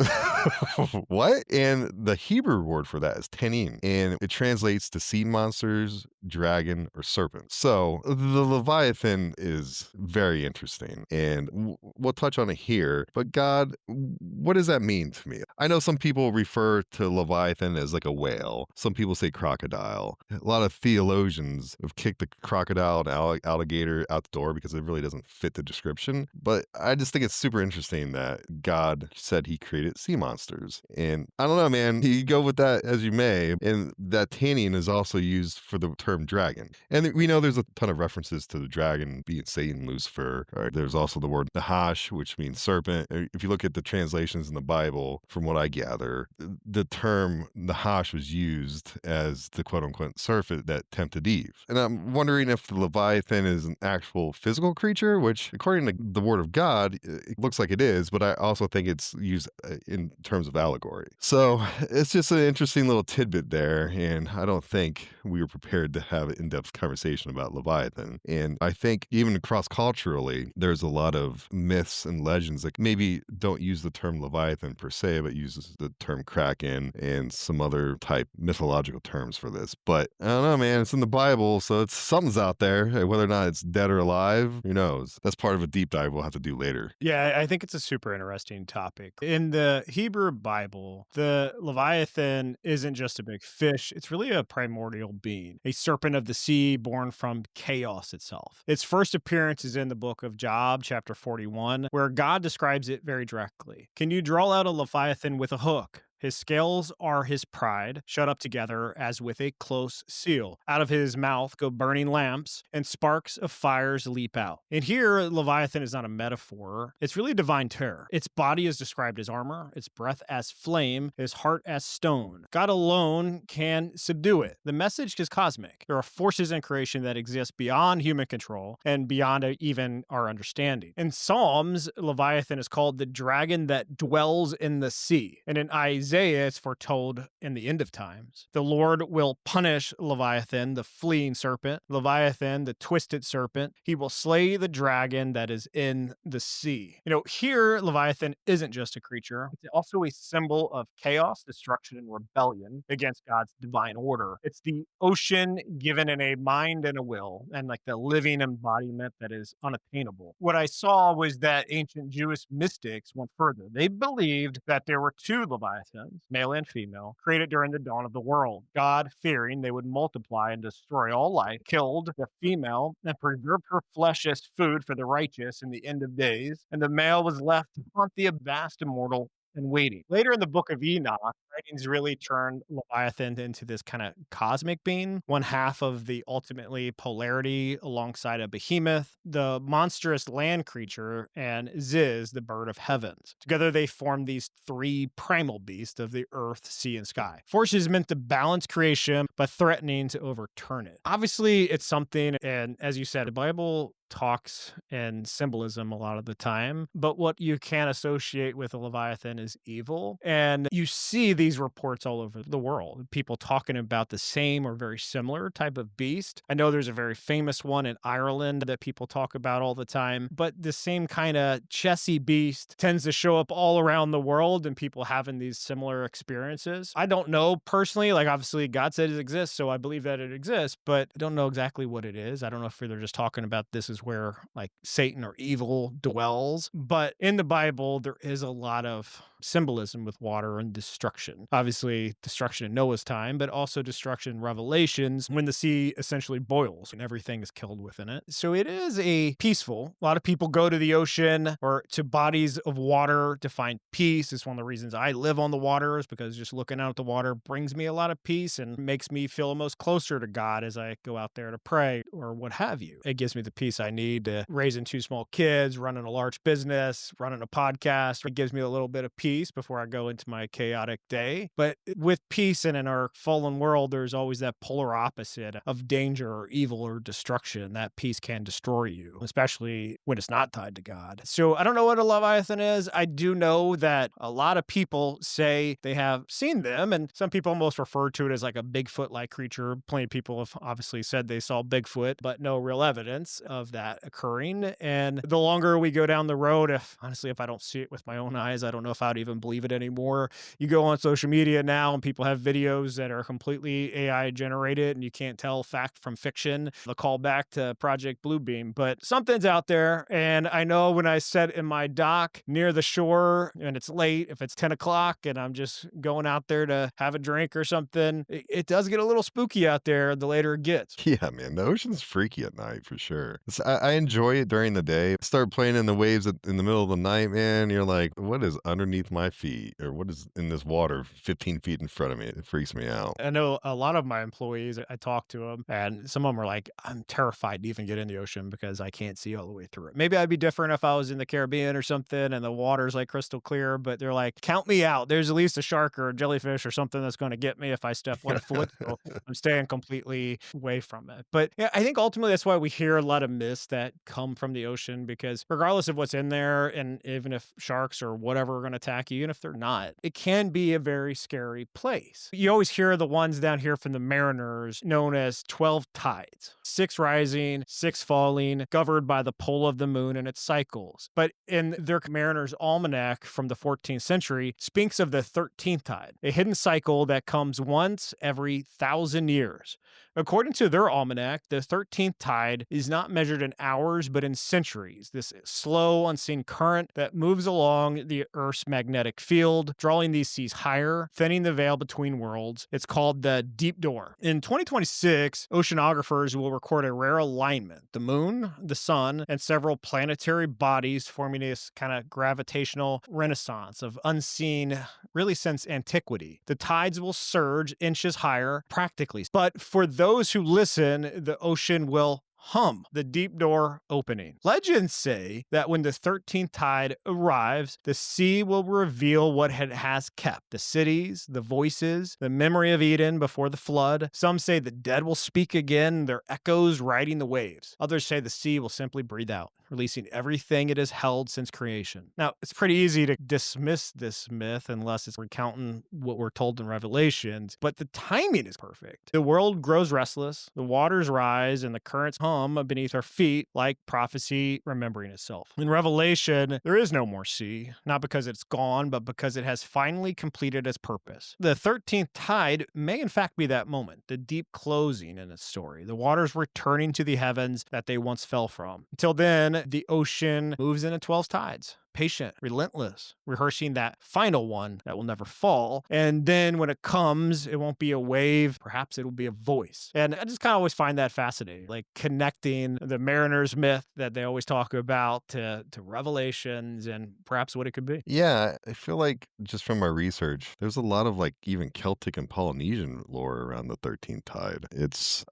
What? And the Hebrew word for that is tenim, and it translates to sea monsters, dragon, or serpent. So the Leviathan is very interesting, and we'll touch on it here. But God, what does that mean to me? I know some people refer to Leviathan as like a whale. Some people say crocodile. A lot of theologians have kicked the crocodile and alligator out the door because it really doesn't fit the description. But I just think it's super interesting that God said he created sea monsters. And I don't know, man, you go with that as you may. And that tanning is also used for the term dragon. And we know there's a ton of references to the dragon being Satan, Lucifer. Right? There's also the word nahash, which means serpent. If you look at the translations in the Bible, from what I gather, the term nahash was used as the quote unquote serpent that tempted Eve. And I'm wondering if the Leviathan is an actual physical creature, which according to the word of God, it looks like it is, but I also think it's used in terms of allegory. story. So it's just an interesting little tidbit there. And I don't think we were prepared to have an in-depth conversation about Leviathan. And I think even cross-culturally, there's a lot of myths and legends that maybe don't use the term Leviathan per se, but uses the term Kraken and some other type mythological terms for this. But I don't know, man. It's in the Bible, so something's out there. Whether or not it's dead or alive, who knows? That's part of a deep dive we'll have to do later. Yeah, I think it's a super interesting topic. In the Hebrew Bible, the Leviathan isn't just a big fish, it's really a primordial being, a serpent of the sea born from chaos itself. Its first appearance is in the book of Job, chapter 41, where God describes it very directly. Can you draw out a Leviathan with a hook? His scales are his pride, shut up together as with a close seal. Out of his mouth go burning lamps, and sparks of fires leap out. And here, Leviathan is not a metaphor. It's really divine terror. Its body is described as armor, its breath as flame, his heart as stone. God alone can subdue it. The message is cosmic. There are forces in creation that exist beyond human control and beyond even our understanding. In Psalms, Leviathan is called the dragon that dwells in the sea. And in Isaiah, it's foretold in the end of times. The Lord will punish Leviathan, the fleeing serpent, Leviathan, the twisted serpent. He will slay the dragon that is in the sea. Here, Leviathan isn't just a creature. It's also a symbol of chaos, destruction, and rebellion against God's divine order. It's the ocean given in a mind and a will, and like the living embodiment that is unattainable. What I saw was that ancient Jewish mystics went further. They believed that there were two Leviathans, male and female, created during the dawn of the world. God, fearing they would multiply and destroy all life, killed the female and preserved her flesh as food for the righteous in the end of days, and the male was left to haunt the vast immortal and waiting. Later in the book of Enoch, writings really turned Leviathan into this kind of cosmic being, one half of the ultimately polarity alongside a behemoth, the monstrous land creature, and Ziz, the bird of heavens. Together they form these three primal beasts of the earth, sea, and sky. Forces meant to balance creation, but threatening to overturn it. Obviously, it's something, and as you said, the Bible talks and symbolism a lot of the time, but what you can associate with a Leviathan is evil. And you see these reports all over the world, people talking about the same or very similar type of beast. I know there's a very famous one in Ireland that people talk about all the time, but the same kind of chessy beast tends to show up all around the world and people having these similar experiences. I don't know personally, like obviously God said it exists, so I believe that it exists, but I don't know exactly what it is. I don't know if they're just talking about this is where like Satan or evil dwells. But in the Bible, there is a lot of symbolism with water and destruction. Obviously, destruction in Noah's time, but also destruction in Revelations when the sea essentially boils and everything is killed within it. So it is a peaceful. A lot of people go to the ocean or to bodies of water to find peace. It's one of the reasons I live on the water, is because just looking out at the water brings me a lot of peace and makes me feel almost closer to God as I go out there to pray or what have you. It gives me the peace I need to raising two small kids, running a large business, running a podcast. It gives me a little bit of peace before I go into my chaotic day. But with peace and in our fallen world, there's always that polar opposite of danger or evil or destruction. That peace can destroy you, especially when it's not tied to God. So I don't know what a Leviathan is. I do know that a lot of people say they have seen them, and some people almost refer to it as like a Bigfoot-like creature. Plenty of people have obviously said they saw Bigfoot, but no real evidence of that occurring. And the longer we go down the road, if I don't see it with my own eyes, I don't know if I'd even believe it anymore. You go on social media now and people have videos that are completely AI generated and you can't tell fact from fiction. The call back to Project Bluebeam, but something's out there. And I know when I sit in my dock near the shore and it's late, if it's 10 o'clock and I'm just going out there to have a drink or something, it does get a little spooky out there the later it gets. Yeah, man, the ocean's freaky at night for sure. I enjoy it during the day. Start playing in the waves in the middle of the night, man. You're like, what is underneath my feet? Or what is in this water 15 feet in front of me? It freaks me out. I know a lot of my employees, I talk to them, and some of them are like, I'm terrified to even get in the ocean because I can't see all the way through it. Maybe I'd be different if I was in the Caribbean or something and the water's like crystal clear, but they're like, count me out. There's at least a shark or a jellyfish or something that's going to get me if I step 1 foot. So I'm staying completely away from it. But yeah, I think ultimately that's why we hear a lot of myths exists that come from the ocean, because regardless of what's in there, and even if sharks or whatever are going to attack you, even if they're not, it can be a very scary place. You always hear the ones down here from the mariners known as 12 tides, 6 rising, 6 falling, governed by the pull of the moon and its cycles. But in their Mariner's Almanac from the 14th century speaks of the 13th tide, a hidden cycle that comes once every 1,000 years. According to their almanac, the 13th tide is not measured in hours, but in centuries. This slow, unseen current that moves along the Earth's magnetic field, drawing these seas higher, thinning the veil between worlds. It's called the Deep Door. In 2026, oceanographers will record a rare alignment: the moon, the sun, and several planetary bodies forming this kind of gravitational renaissance of unseen, really since antiquity. The tides will surge inches higher, practically. But for those who listen, the ocean will hum, the deep door opening. Legends say that when the 13th tide arrives, the sea will reveal what it has kept: the cities, the voices, the memory of Eden before the flood. Some say the dead will speak again, their echoes riding the waves. Others say the sea will simply breathe out, releasing everything it has held since creation. Now, it's pretty easy to dismiss this myth unless it's recounting what we're told in Revelations, but the timing is perfect. The world grows restless, the waters rise, and the currents hum beneath our feet, like prophecy remembering itself. In Revelation, there is no more sea, not because it's gone, but because it has finally completed its purpose. The 13th tide may in fact be that moment, the deep closing in its story, the waters returning to the heavens that they once fell from. Until then, the ocean moves into 12 tides. Patient, relentless, rehearsing that final one that will never fall. And then when it comes, it won't be a wave, perhaps it'll be a voice. And I just kind of always find that fascinating, like connecting the mariner's myth that they always talk about to Revelations and perhaps what it could be. Yeah, I feel like just from my research, there's a lot of like even Celtic and Polynesian lore around the 13th tide.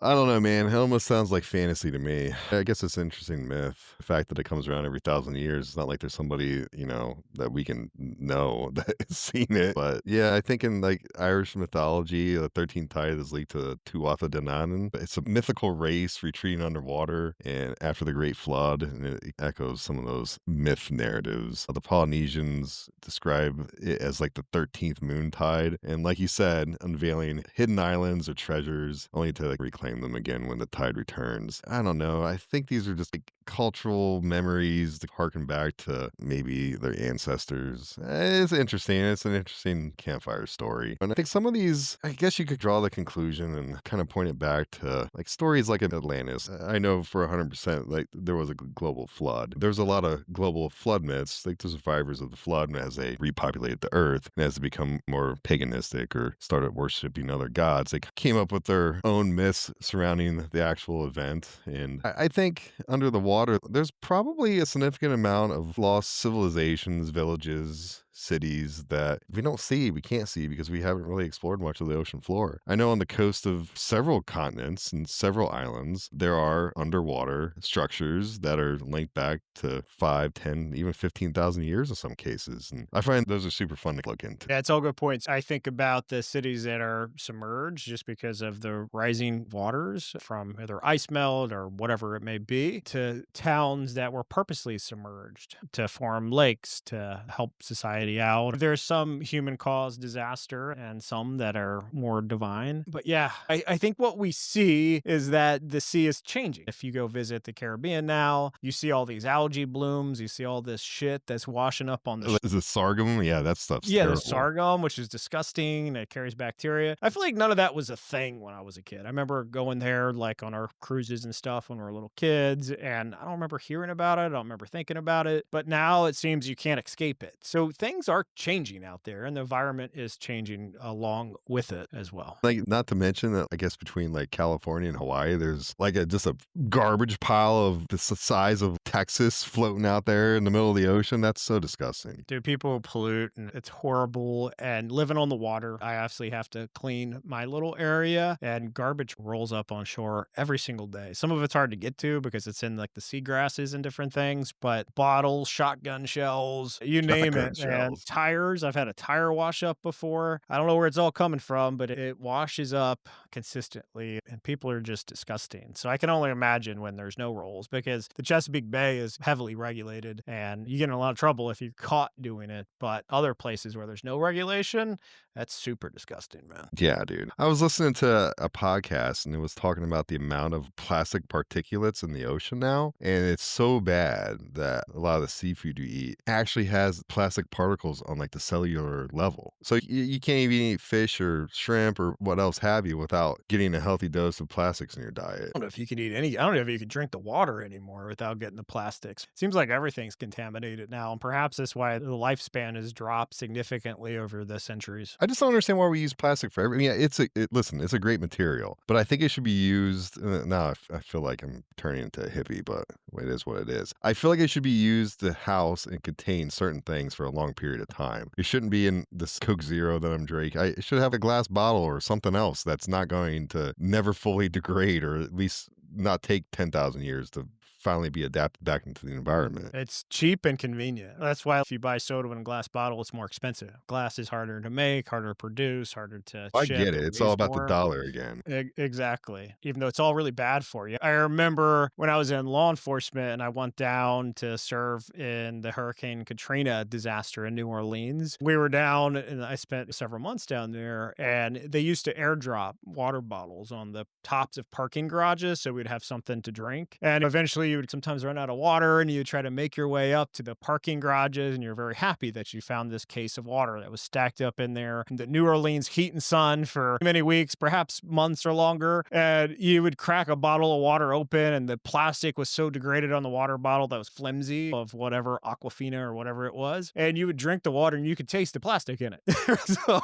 I don't know, man. It almost sounds like fantasy to me. I guess it's an interesting myth. The fact that it comes around every 1,000 years, it's not like there's somebody, that we can know that has seen it. But yeah, I think in like Irish mythology, the 13th tide is linked to Tuatha De Danann. It's a mythical race retreating underwater and after the Great Flood, and it echoes some of those myth narratives. The Polynesians describe it as like the 13th moon tide, and like you said, unveiling hidden islands or treasures only to like reclaim them again when the tide returns. I don't know. I think these are just like cultural memories to harken back to maybe their ancestors. It's interesting. It's an interesting campfire story. And I think some of these, I guess you could draw the conclusion and kind of point it back to like stories like in Atlantis. I know for 100% like there was a global flood. There's a lot of global flood myths, like the survivors of the flood as they repopulated the earth and as they become more paganistic or started worshiping other gods, they came up with their own myths surrounding the actual event. And I think under the water, there's probably a significant amount of lost civilizations, villages, cities that we can't see because we haven't really explored much of the ocean floor. I know on the coast of several continents and several islands, there are underwater structures that are linked back to 5, 10, even 15,000 years in some cases. And I find those are super fun to look into. Yeah, it's all good points. I think about the cities that are submerged just because of the rising waters from either ice melt or whatever it may be, to towns that were purposely submerged to form lakes to help society out. There's some human-caused disaster and some that are more divine. But yeah, I think what we see is that the sea is changing. If you go visit the Caribbean now, you see all these algae blooms, you see all this shit that's washing up on the Is it sargum? Yeah, that stuff's yeah, terrible. the sargum, which is disgusting, and it carries bacteria. I feel like none of that was a thing when I was a kid. I remember going there like on our cruises and stuff when we were little kids, and I don't remember hearing about it. I don't remember thinking about it. But now it seems you can't escape it. So things are changing out there, and the environment is changing along with it as well. Like, not to mention that I guess between like California and Hawaii, there's like just a garbage pile of the size of Texas floating out there in the middle of the ocean. That's so disgusting. Dude, people pollute, and it's horrible. And living on the water, I actually have to clean my little area, and garbage rolls up on shore every single day. Some of it's hard to get to because it's in like the seagrasses and different things, but bottles, shotgun shells, you name it. And And else. tires, I've had a tire wash up before. I don't know where it's all coming from, but it washes up consistently, and people are just disgusting. So I can only imagine when there's no rolls, because the Chesapeake Bay is heavily regulated, and you get in a lot of trouble if you're caught doing it. But other places where there's no regulation, that's super disgusting, man. Yeah, dude. I was listening to a podcast and it was talking about the amount of plastic particulates in the ocean now. And it's so bad that a lot of the seafood you eat actually has plastic particles on like the cellular level. So you can't even eat fish or shrimp or what else have you without getting a healthy dose of plastics in your diet. I don't know if you can eat any, I don't know if you can drink the water anymore without getting the plastics. Seems like everything's contaminated now, and perhaps that's why the lifespan has dropped significantly over the centuries. I just don't understand why we use plastic for everything. Yeah, listen, it's a great material, but I think it should be used. Now I feel like I'm turning into a hippie, but it is what it is. I feel like it should be used to house and contain certain things for a long period of time. It shouldn't be in this Coke Zero that I'm drinking. I should have a glass bottle or something else that's not going to never fully degrade, or at least not take 10,000 years to finally be adapted back into the environment. It's cheap and convenient. That's why if you buy soda in a glass bottle, it's more expensive. Glass is harder to make, harder to produce, harder to I ship. get it. It's all about the dollar again. Exactly. Even though it's all really bad for you. I remember when I was in law enforcement and I went down to serve in the Hurricane Katrina disaster in New Orleans. We were down and I spent several months down there, and they used to airdrop water bottles on the tops of parking garages so we'd have something to drink. And eventually you would sometimes run out of water and you try to make your way up to the parking garages, and you're very happy that you found this case of water that was stacked up in there in the New Orleans heat and sun for many weeks, perhaps months or longer. And you would crack a bottle of water open, and the plastic was so degraded on the water bottle that was flimsy of whatever Aquafina or whatever it was. And you would drink the water and you could taste the plastic in it. So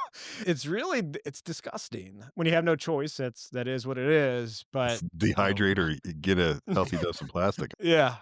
it's disgusting. When you have no choice, that is what it is. But Dehydrate or get a healthy dose of plastic. yeah.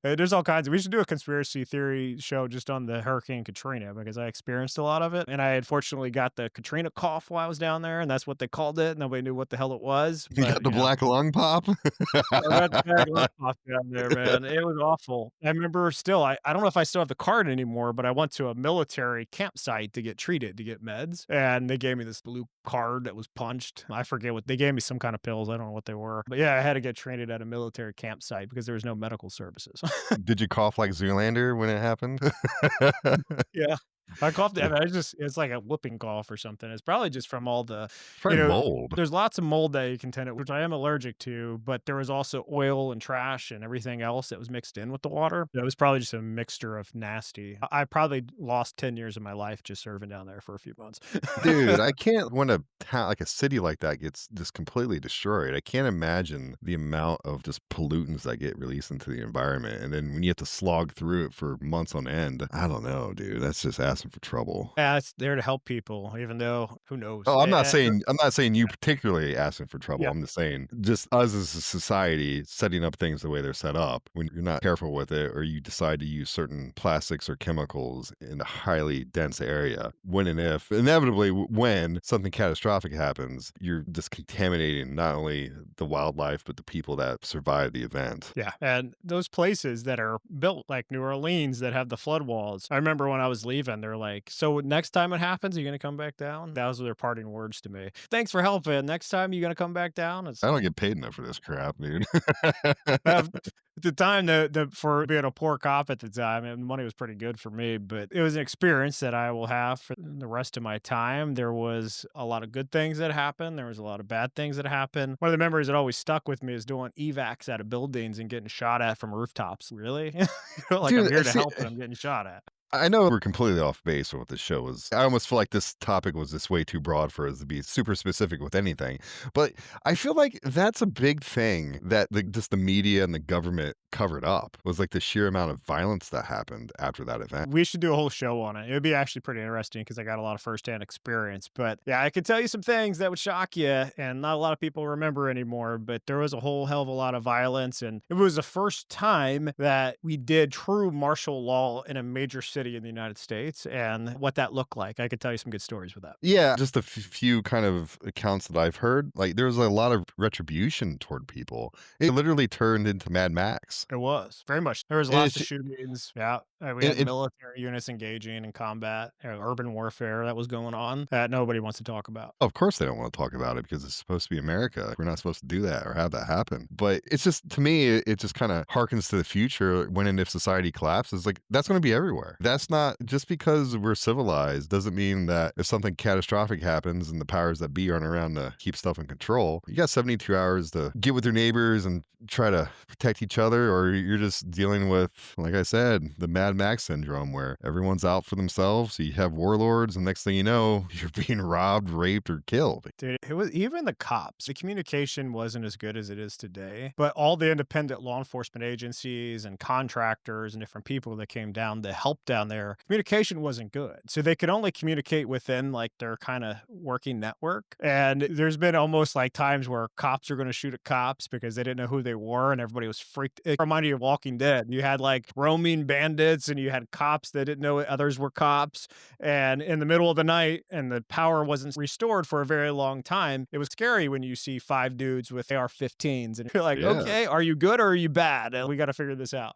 There's all kinds of, we should do a conspiracy theory show just on the Hurricane Katrina, because I experienced a lot of it. And I unfortunately got the Katrina cough while I was down there, and that's what they called it. Nobody knew what the hell it was. You got the black lung pop? I got the black lung cough down there, man. It was awful. I remember still, I don't know if I still have the card anymore, but I went to a military campsite to get treated, to get meds. And they gave me this blue card that was punched. I forget what, they gave me some kind of pills. I don't know what they were. But yeah, I had to get treated at a military campsite because there was no medical services. Did you cough like Zoolander when it happened? Yeah. I coughed. I mean, it's like a whooping cough or something. It's probably just from all the, Probably mold. There's lots of mold that you can tend to, which I am allergic to, but there was also oil and trash and everything else that was mixed in with the water. It was probably just a mixture of nasty. I probably lost 10 years of my life just serving down there for a few months. Dude, I can't, when a town, like a city like that gets just completely destroyed, I can't imagine the amount of just pollutants that get released into the environment. And then when you have to slog through it for months on end, I don't know, dude. That's just asking for trouble. Yeah, it's there to help people, even though who knows. Oh, I'm not saying you particularly asking for trouble. Yeah. I'm just saying just us as a society setting up things the way they're set up. When you're not careful with it, or you decide to use certain plastics or chemicals in a highly dense area, when and if inevitably when something catastrophic happens, you're just contaminating not only the wildlife but the people that survive the event. Yeah. And those places that are built like New Orleans that have the flood walls. I remember when I was leaving, they're like, so next time it happens, are you going to come back down? That was their parting words to me. Thanks for helping. Next time, you going to come back down? I don't get paid enough for this crap, dude. At the time, for being a poor cop at the time, and money was pretty good for me, but it was an experience that I will have for the rest of my time. There was a lot of good things that happened. There was a lot of bad things that happened. One of the memories that always stuck with me is doing evacs out of buildings and getting shot at from rooftops. Really? Like, Dude, I'm here to see, help, and I'm getting shot at. I know we're completely off base with what this show is. I almost feel like this topic was just way too broad for us to be super specific with anything. But I feel like that's a big thing that just the media and the government covered up, was like the sheer amount of violence that happened after that event. We should do a whole show on it. It would be actually pretty interesting because I got a lot of firsthand experience. But yeah, I could tell you some things that would shock you, and not a lot of people remember anymore. But there was a whole hell of a lot of violence, and it was the first time that we did true martial law in a major city in the United States, and what that looked like. I could tell you some good stories with that. Yeah, just a few kind of accounts that I've heard. Like, there was a lot of retribution toward people. It literally turned into Mad Max. It was very much. There was lots of shootings. Yeah. We had military units engaging in combat, urban warfare that was going on that nobody wants to talk about. Of course, they don't want to talk about it because it's supposed to be America. We're not supposed to do that or have that happen. But it's just, to me, it just kind of harkens to the future when and if society collapses. Like, that's going to be everywhere. That's not just because we're civilized doesn't mean that if something catastrophic happens and the powers that be aren't around to keep stuff in control, you got 72 hours to get with your neighbors and try to protect each other, or you're just dealing with, like I said, the Mad Max syndrome where everyone's out for themselves. You have warlords, and next thing you know, you're being robbed, raped, or killed. Dude, it was even the cops. The communication wasn't as good as it is today, but all the independent law enforcement agencies and contractors and different people that came down to help down there, communication wasn't good. So they could only communicate within like their kind of working network. And there's been almost like times where cops are going to shoot at cops because they didn't know who they were and everybody was freaked. It reminded you of Walking Dead. You had like roaming bandits and you had cops that didn't know others were cops. And in the middle of the night and the power wasn't restored for a very long time, it was scary when you see 5 dudes with AR-15s and you're like, Yeah. okay, are you good or are you bad? We got to figure this out.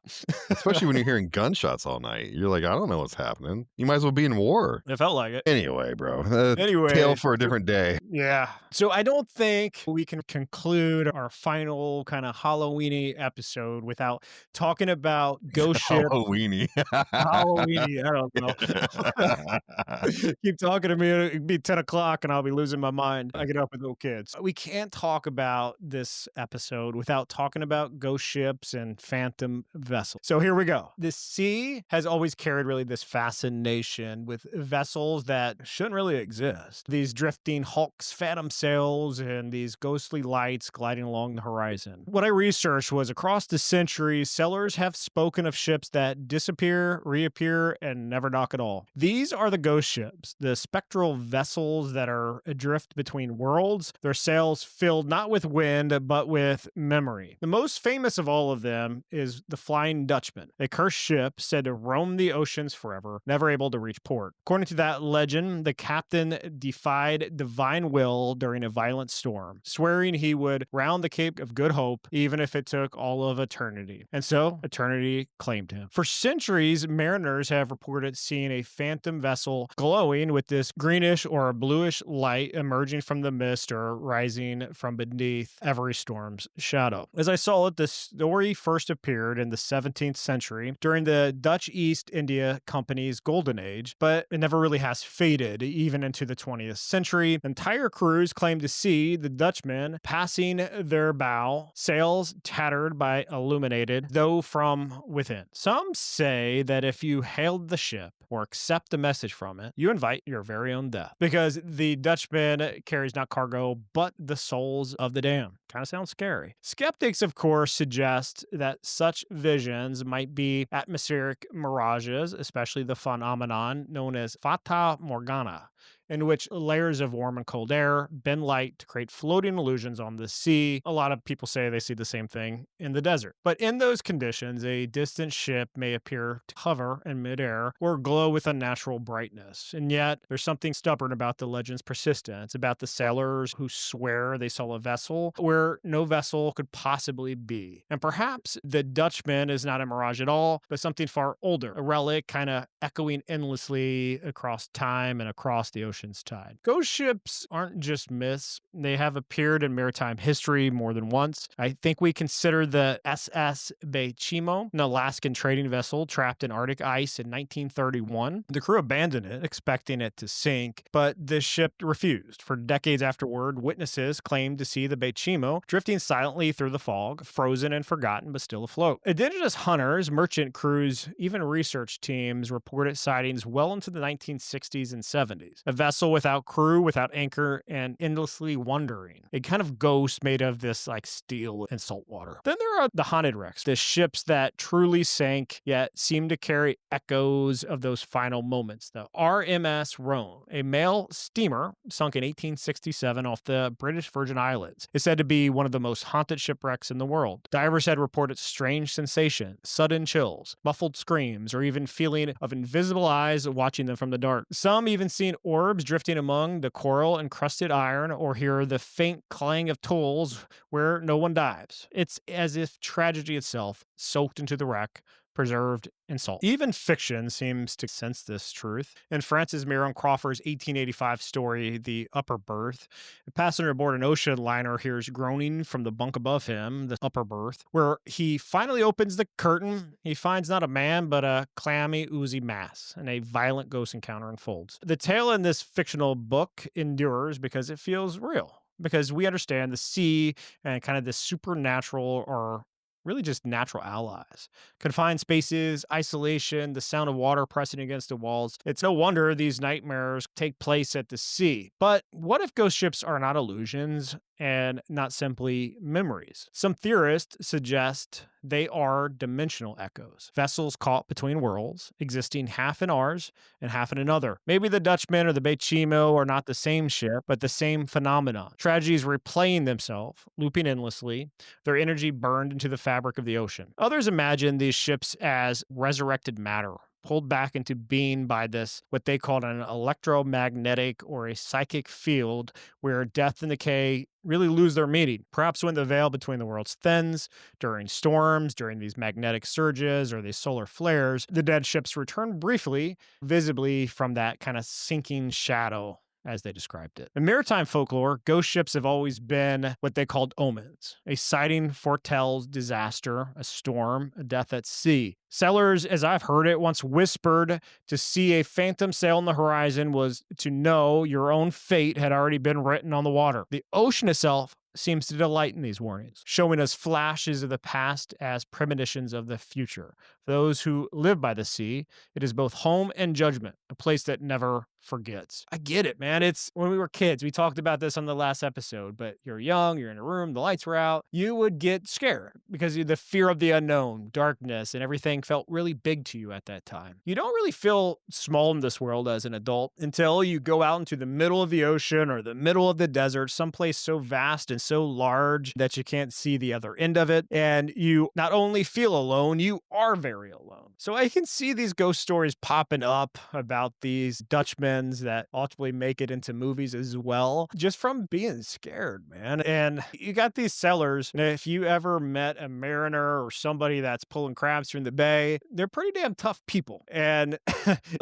Especially when you're hearing gunshots all night. You're like, I don't know what's happening. You might as well be in war. It felt like it. Anyway, bro. Anyway. Tale for a different day. Yeah. So I don't think we can conclude our final kind of Halloweeny episode without talking about ghost ships. Halloweeny. Halloweeny, I don't know. Keep talking to me, it'll be 10 o'clock and I'll be losing my mind. I get up with little kids. We can't talk about this episode without talking about ghost ships and phantom vessels. So here we go. The sea has always carried really this fascination with vessels that shouldn't really exist. These drifting hulks, phantom sails, and these ghostly lights gliding along the horizon. What I researched was across the centuries, sailors have spoken of ships that disappear, reappear, and never dock at all. These are the ghost ships, the spectral vessels that are adrift between worlds, their sails filled not with wind, but with memory. The most famous of all of them is the Flying Dutchman, a cursed ship said to roam the oceans forever, never able to reach port. According to that legend, the captain defied divine will during a violent storm, swearing he would round the Cape of Good Hope, even if it took all of eternity. And so, eternity claimed him. For centuries, mariners have reported seeing a phantom vessel glowing with this greenish or bluish light emerging from the mist or rising from beneath every storm's shadow. As I saw it, the story first appeared in the 17th century during the Dutch East India Company's golden age, but it never really has faded even into the 20th century. Entire crews claim to see the Dutchmen passing their bow, sails tattered by illuminated, though from within. Some say that if you hailed the ship or accept a message from it, you invite your very own death, because the Dutchman carries not cargo, but the souls of the damned. Kind of sounds scary. Skeptics, of course, suggest that such visions might be atmospheric mirages, especially the phenomenon known as Fata Morgana, in which layers of warm and cold air bend light to create floating illusions on the sea. A lot of people say they see the same thing in the desert. But in those conditions, a distant ship may appear to hover in midair or glow with unnatural brightness. And yet, there's something stubborn about the legend's persistence, about the sailors who swear they saw a vessel where no vessel could possibly be. And perhaps the Dutchman is not a mirage at all, but something far older, a relic kind of echoing endlessly across time and across the ocean's tide. Ghost ships aren't just myths. They have appeared in maritime history more than once. I think we consider the SS Bechimo, an Alaskan trading vessel trapped in Arctic ice in 1931. The crew abandoned it, expecting it to sink, but the ship refused. For decades afterward, witnesses claimed to see the Bechimo drifting silently through the fog, frozen and forgotten, but still afloat. Indigenous hunters, merchant crews, even research teams reported sightings well into the 1960s and 70s. A vessel without crew, without anchor, and endlessly wandering. A kind of ghost made of this like steel and salt water. Then there are the haunted wrecks, the ships that truly sank, yet seem to carry echoes of those final moments. The RMS Rhone, a mail steamer sunk in 1867 off the British Virgin Islands, is said to be one of the most haunted shipwrecks in the world. Divers had reported strange sensations, sudden chills, muffled screams, or even feeling of invisible eyes watching them from the dark. Some even seen orbs drifting among the coral-encrusted iron, or hear the faint clang of tools where no one dives. It's as if tragedy itself soaked into the wreck, preserved in salt. Even fiction seems to sense this truth. In Francis Marion Crawford's 1885 story, The Upper Berth, a passenger aboard an ocean liner hears groaning from the bunk above him, the upper berth, where he finally opens the curtain. He finds not a man, but a clammy, oozy mass, and a violent ghost encounter unfolds. The tale in this fictional book endures because it feels real, because we understand the sea and kind of the supernatural or really just natural allies. Confined spaces, isolation, the sound of water pressing against the walls. It's no wonder these nightmares take place at the sea. But what if ghost ships are not illusions and not simply memories? Some theorists suggest they are dimensional echoes, vessels caught between worlds, existing half in ours and half in another. Maybe the Dutchman or the Bechimo are not the same ship, but the same phenomenon. Tragedies replaying themselves, looping endlessly, their energy burned into the fabric of the ocean. Others imagine these ships as resurrected matter, pulled back into being by this, what they called an electromagnetic or a psychic field where death and decay really lose their meaning. Perhaps when the veil between the worlds thins, during storms, during these magnetic surges or these solar flares, the dead ships return briefly, visibly from that kind of sinking shadow, as they described it. In maritime folklore, ghost ships have always been what they called omens. A sighting foretells disaster, a storm, a death at sea. Sailors, as I've heard it, once whispered to see a phantom sail on the horizon was to know your own fate had already been written on the water. The ocean itself seems to delight in these warnings, showing us flashes of the past as premonitions of the future. For those who live by the sea, it is both home and judgment, a place that never forgets. I get it, man. It's when we were kids, we talked about this on the last episode, but you're young, you're in a room, the lights were out, you would get scared because of the fear of the unknown, darkness, and everything felt really big to you at that time. You don't really feel small in this world as an adult until you go out into the middle of the ocean or the middle of the desert, someplace so vast and so large that you can't see the other end of it. And you not only feel alone, you are very alone. So I can see these ghost stories popping up about these Dutchmen that ultimately make it into movies as well, just from being scared, man. And you got these sailors. If you ever met a mariner or somebody that's pulling crabs from the bay, they're pretty damn tough people. And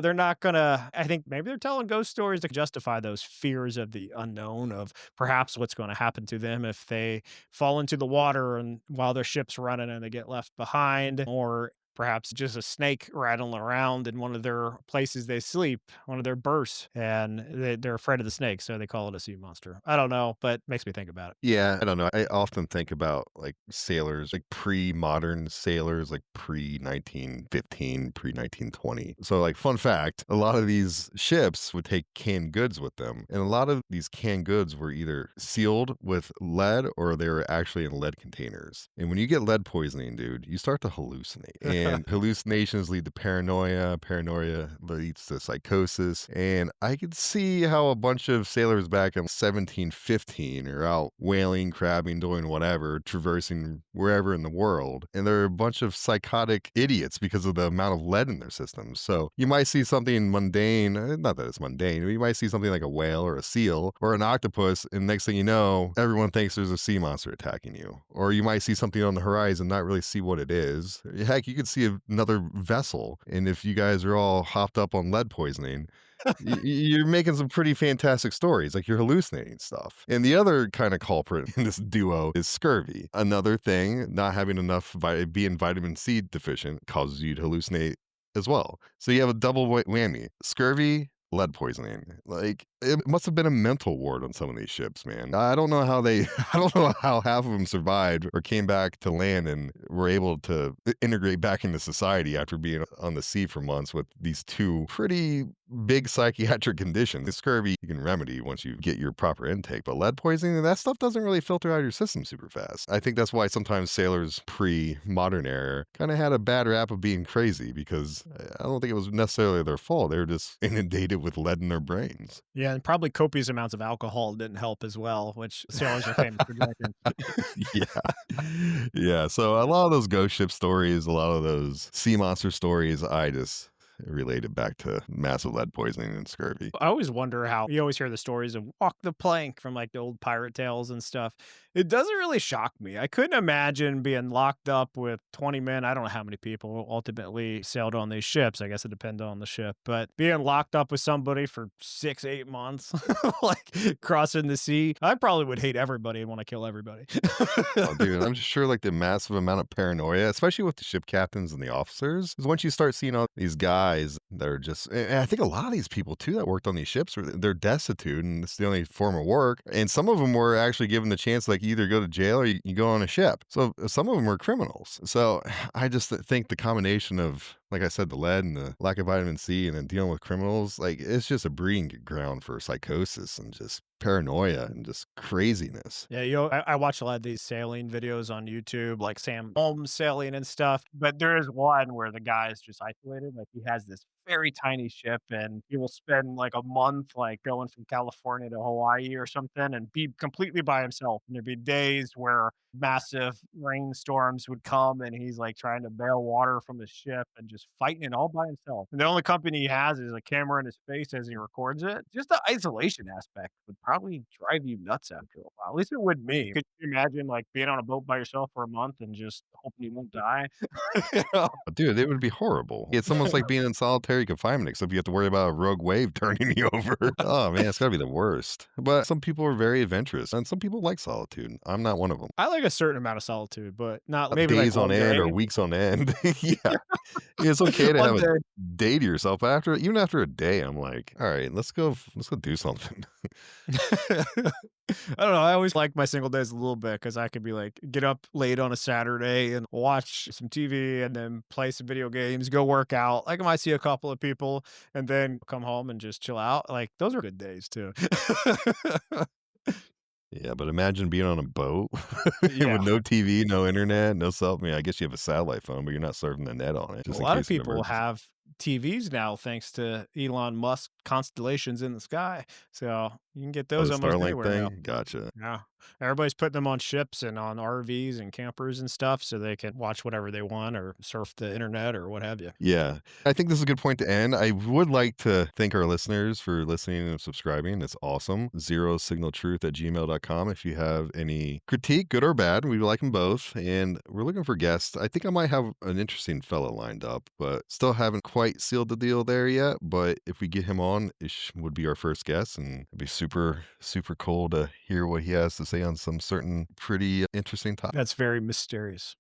they're not gonna, I think maybe they're telling ghost stories to justify those fears of the unknown, of perhaps what's going to happen to them if they fall into the water and while their ship's running and they get left behind, or perhaps just a snake rattling around in one of their places they sleep, one of their berths, and they're afraid of the snake, so they call it a sea monster. I don't know, but it makes me think about it. Yeah, I don't know. I often think about like sailors, like pre-modern sailors, like pre-1915, pre-1920. So like fun fact, a lot of these ships would take canned goods with them. And a lot of these canned goods were either sealed with lead or they were actually in lead containers. And when you get lead poisoning, dude, you start to hallucinate. And hallucinations lead to paranoia. Paranoia leads to psychosis. And I could see how a bunch of sailors back in 1715 are out whaling, crabbing, doing whatever, traversing wherever in the world. And they're a bunch of psychotic idiots because of the amount of lead in their systems. So you might see something mundane, not that it's mundane, but you might see something like a whale or a seal or an octopus. And next thing you know, everyone thinks there's a sea monster attacking you. Or you might see something on the horizon, not really see what it is. Heck, you could see another vessel. And if you guys are all hopped up on lead poisoning, you're making some pretty fantastic stories, like you're hallucinating stuff. And the other kind of culprit in this duo is scurvy. Another thing, not having enough being vitamin C deficient causes you to hallucinate as well. So you have a double whammy: scurvy, lead poisoning. Like, it must have been a mental ward on some of these ships, man. I don't know how I don't know how half of them survived or came back to land and were able to integrate back into society after being on the sea for months with these two pretty big psychiatric conditions. The scurvy you can remedy once you get your proper intake, but lead poisoning, that stuff doesn't really filter out of your system super fast. I think that's why sometimes sailors pre-modern era kind of had a bad rap of being crazy, because I don't think it was necessarily their fault. They were just inundated with lead in their brains. Yeah, and probably copious amounts of alcohol didn't help as well, which sailors are famous for drinking. Yeah. So a lot of those ghost ship stories, a lot of those sea monster stories, I just related back to massive lead poisoning and scurvy. I always wonder how you always hear the stories of walk the plank from like the old pirate tales and stuff. It doesn't really shock me. I couldn't imagine being locked up with 20 men. I don't know how many people ultimately sailed on these ships. I guess it depends on the ship, but being locked up with somebody for 6, 8 months, like crossing the sea, I probably would hate everybody and want to kill everybody. Oh, dude, I'm just sure like the massive amount of paranoia, especially with the ship captains and the officers, is once you start seeing all these guys that are just, and I think a lot of these people too that worked on these ships, they're destitute and it's the only form of work. And some of them were actually given the chance, like, you either go to jail or you go on a ship. So some of them were criminals. So I just think the combination of, like I said, the lead and the lack of vitamin C and then dealing with criminals, like, it's just a breeding ground for psychosis and just paranoia and just craziness. Yeah, I watch a lot of these sailing videos on YouTube, like Sam Holmes sailing and stuff. But there is one where the guy is just isolated. Like he has this very tiny ship and he will spend like a month like going from California to Hawaii or something and be completely by himself. And there'd be days where massive rainstorms would come and he's like trying to bail water from his ship and just fighting it all by himself. And the only company he has is a camera in his face as he records it. Just the isolation aspect would probably drive you nuts after a while. At least it would me. Could you imagine like being on a boat by yourself for a month and just hoping you won't die? You know? Dude, it would be horrible. It's almost like being in solitary confinement, except you have to worry about a rogue wave turning you over. Oh man, it's gotta be the worst. But some people are very adventurous and some people like solitude. I'm not one of them. I like a certain amount of solitude, but not maybe like Days on one end day. or weeks on end. Yeah. It's okay to One have a day. day to yourself. But even after a day, I'm like, all right, let's go do something. I don't know. I always like my single days a little bit because I could be like, get up late on a Saturday and watch some TV and then play some video games, go work out. Like I might see a couple of people and then come home and just chill out. Like those are good days too. Yeah, but imagine being on a boat Yeah. with no TV, no internet, no cell. I mean, I guess you have a satellite phone, but you're not surfing the net on it. A Just in lot of case of an people emergency. have TVs now thanks to Elon Musk constellations in the sky. So you can get Oh, those the almost Starlink anywhere now. thing? Gotcha. Yeah. Everybody's putting them on ships and on RVs and campers and stuff so they can watch whatever they want or surf the internet or what have you. Yeah. I think this is a good point to end. I would like to thank our listeners for listening and subscribing. It's awesome. ZeroSignalTruth@gmail.com. If you have any critique, good or bad, we like them both. And we're looking for guests. I think I might have an interesting fella lined up, but still haven't quite sealed the deal there yet. But if we get him on, Ish would be our first guest. And it'd be super, super cool to hear what he has to say on some certain pretty interesting topic. That's very mysterious.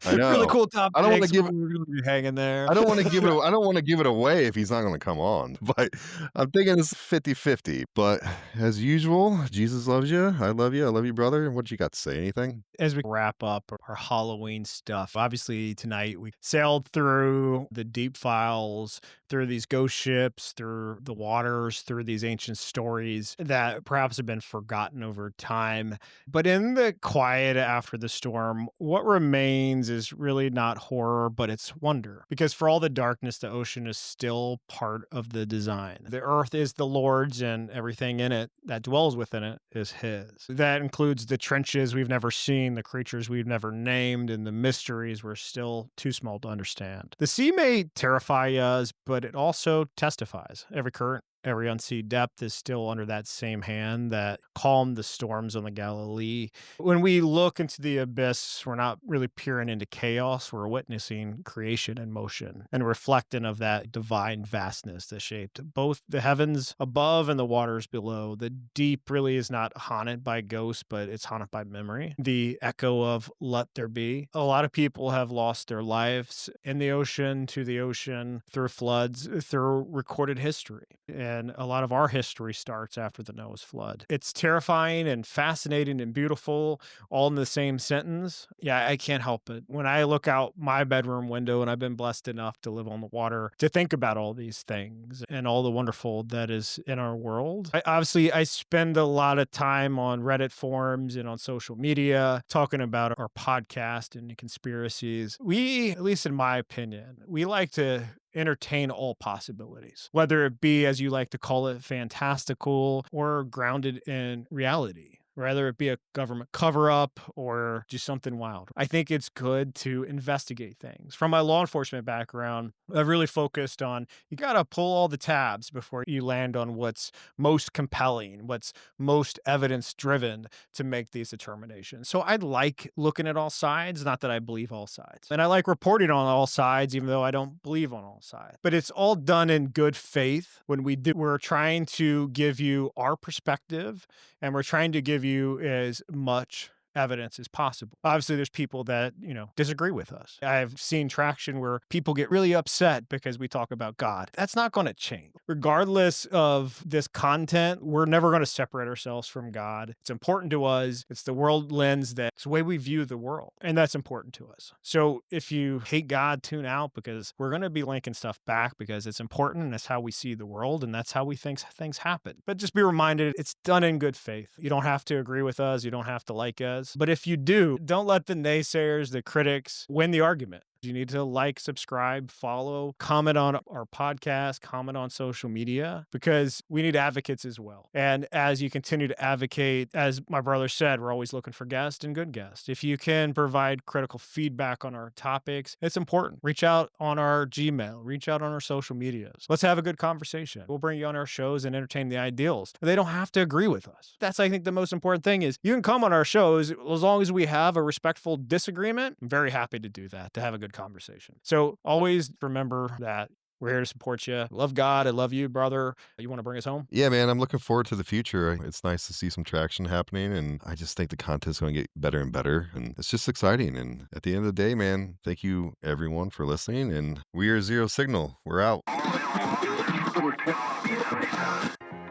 I know. Really cool topic. I don't wanna give- We're going to be hanging there. I don't want to give it. I don't want to give it away if he's not going to come on. But I'm thinking it's 50-50. But as usual, Jesus loves you. I love you. I love you, brother. And what you got to say? Anything? As we wrap up our Halloween stuff, obviously tonight we sailed through the deep files, through these ghost ships, through the waters, through these ancient stories that perhaps have been forgotten over time. But in the quiet after the storm, what remains is really not horror, but it's wonder. Because for all the darkness, the ocean is still part of the design. The earth is the Lord's and everything in it that dwells within it is His. That includes the trenches we've never seen, the creatures we've never named, and the mysteries we're still too small to understand. The sea may terrify us, but it also testifies. Every current, every unseen depth is still under that same hand that calmed the storms on the Galilee. When we look into the abyss, we're not really peering into chaos. We're witnessing creation in motion and reflecting of that divine vastness that shaped both the heavens above and the waters below. The deep really is not haunted by ghosts, but it's haunted by memory. The echo of let there be. A lot of people have lost their lives in the ocean, to the ocean, through floods, through recorded history. And a lot of our history starts after the Noah's flood. It's terrifying and fascinating and beautiful, all in the same sentence. Yeah, I can't help it. When I look out my bedroom window, and I've been blessed enough to live on the water, to think about all these things and all the wonderful that is in our world. I spend a lot of time on Reddit forums and on social media talking about our podcast and conspiracies. We, at least in my opinion, we like to entertain all possibilities, whether it be, as you like to call it, fantastical or grounded in reality. whether it be a government cover-up or do something wild. I think it's good to investigate things. From my law enforcement background, I've really focused on you got to pull all the tabs before you land on what's most compelling, what's most evidence-driven to make these determinations. So I like looking at all sides, not that I believe all sides. And I like reporting on all sides, even though I don't believe on all sides. But it's all done in good faith. When we do, we're trying to give you our perspective, and we're trying to give you as much evidence as possible. Obviously, there's people that, disagree with us. I've seen traction where people get really upset because we talk about God. That's not going to change. Regardless of this content, we're never going to separate ourselves from God. It's important to us. It's the world lens that's the way we view the world. And that's important to us. So if you hate God, tune out, because we're going to be linking stuff back because it's important and it's how we see the world and that's how we think things happen. But just be reminded, it's done in good faith. You don't have to agree with us. You don't have to like us. But if you do, don't let the naysayers, the critics, win the argument. You need to like, subscribe, follow, comment on our podcast, comment on social media, because we need advocates as well. And as you continue to advocate, as my brother said, we're always looking for guests and good guests. If you can provide critical feedback on our topics, it's important. Reach out on our Gmail, reach out on our social medias. Let's have a good conversation. We'll bring you on our shows and entertain the ideals. They don't have to agree with us. That's, I think, the most important thing is you can come on our shows as long as we have a respectful disagreement. I'm very happy to do that, to have a good conversation. So always remember that we're here to support you. I love God. I love you, brother. You want to bring us home? Yeah, man, I'm looking forward to the future. It's nice to see some traction happening, and I just think the content's going to get better and better, and it's just exciting. And at the end of the day, man, thank you everyone for listening, and we are Zero Signal. We're out.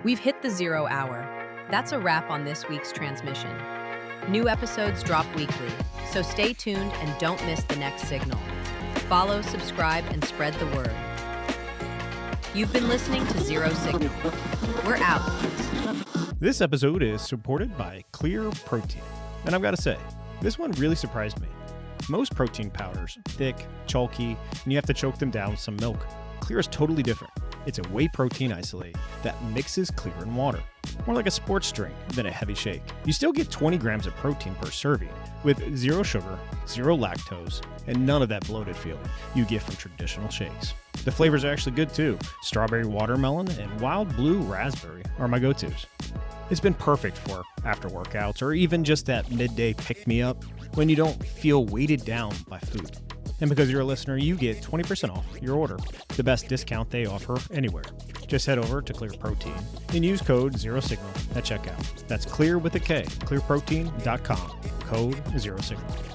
We've hit the 0 hour. That's a wrap on this week's transmission. New episodes drop weekly, so stay tuned and don't miss the next signal. Follow, subscribe, and spread the word. You've been listening to Zero Signal. We're out. This episode is supported by Clear Protein. And I've got to say, this one really surprised me. Most protein powders, thick, chalky, and you have to choke them down with some milk. Clear is totally different. It's a whey protein isolate that mixes clear in water. More like a sports drink than a heavy shake. You still get 20 grams of protein per serving with zero sugar, zero lactose, and none of that bloated feeling you get from traditional shakes. The flavors are actually good too. Strawberry watermelon and wild blue raspberry are my go-tos. It's been perfect for after workouts or even just that midday pick-me-up when you don't feel weighted down by food. And because you're a listener, you get 20% off your order, the best discount they offer anywhere. Just head over to Clear Protein and use code ZeroSignal at checkout. That's clear with a K, clearprotein.com, code ZeroSignal.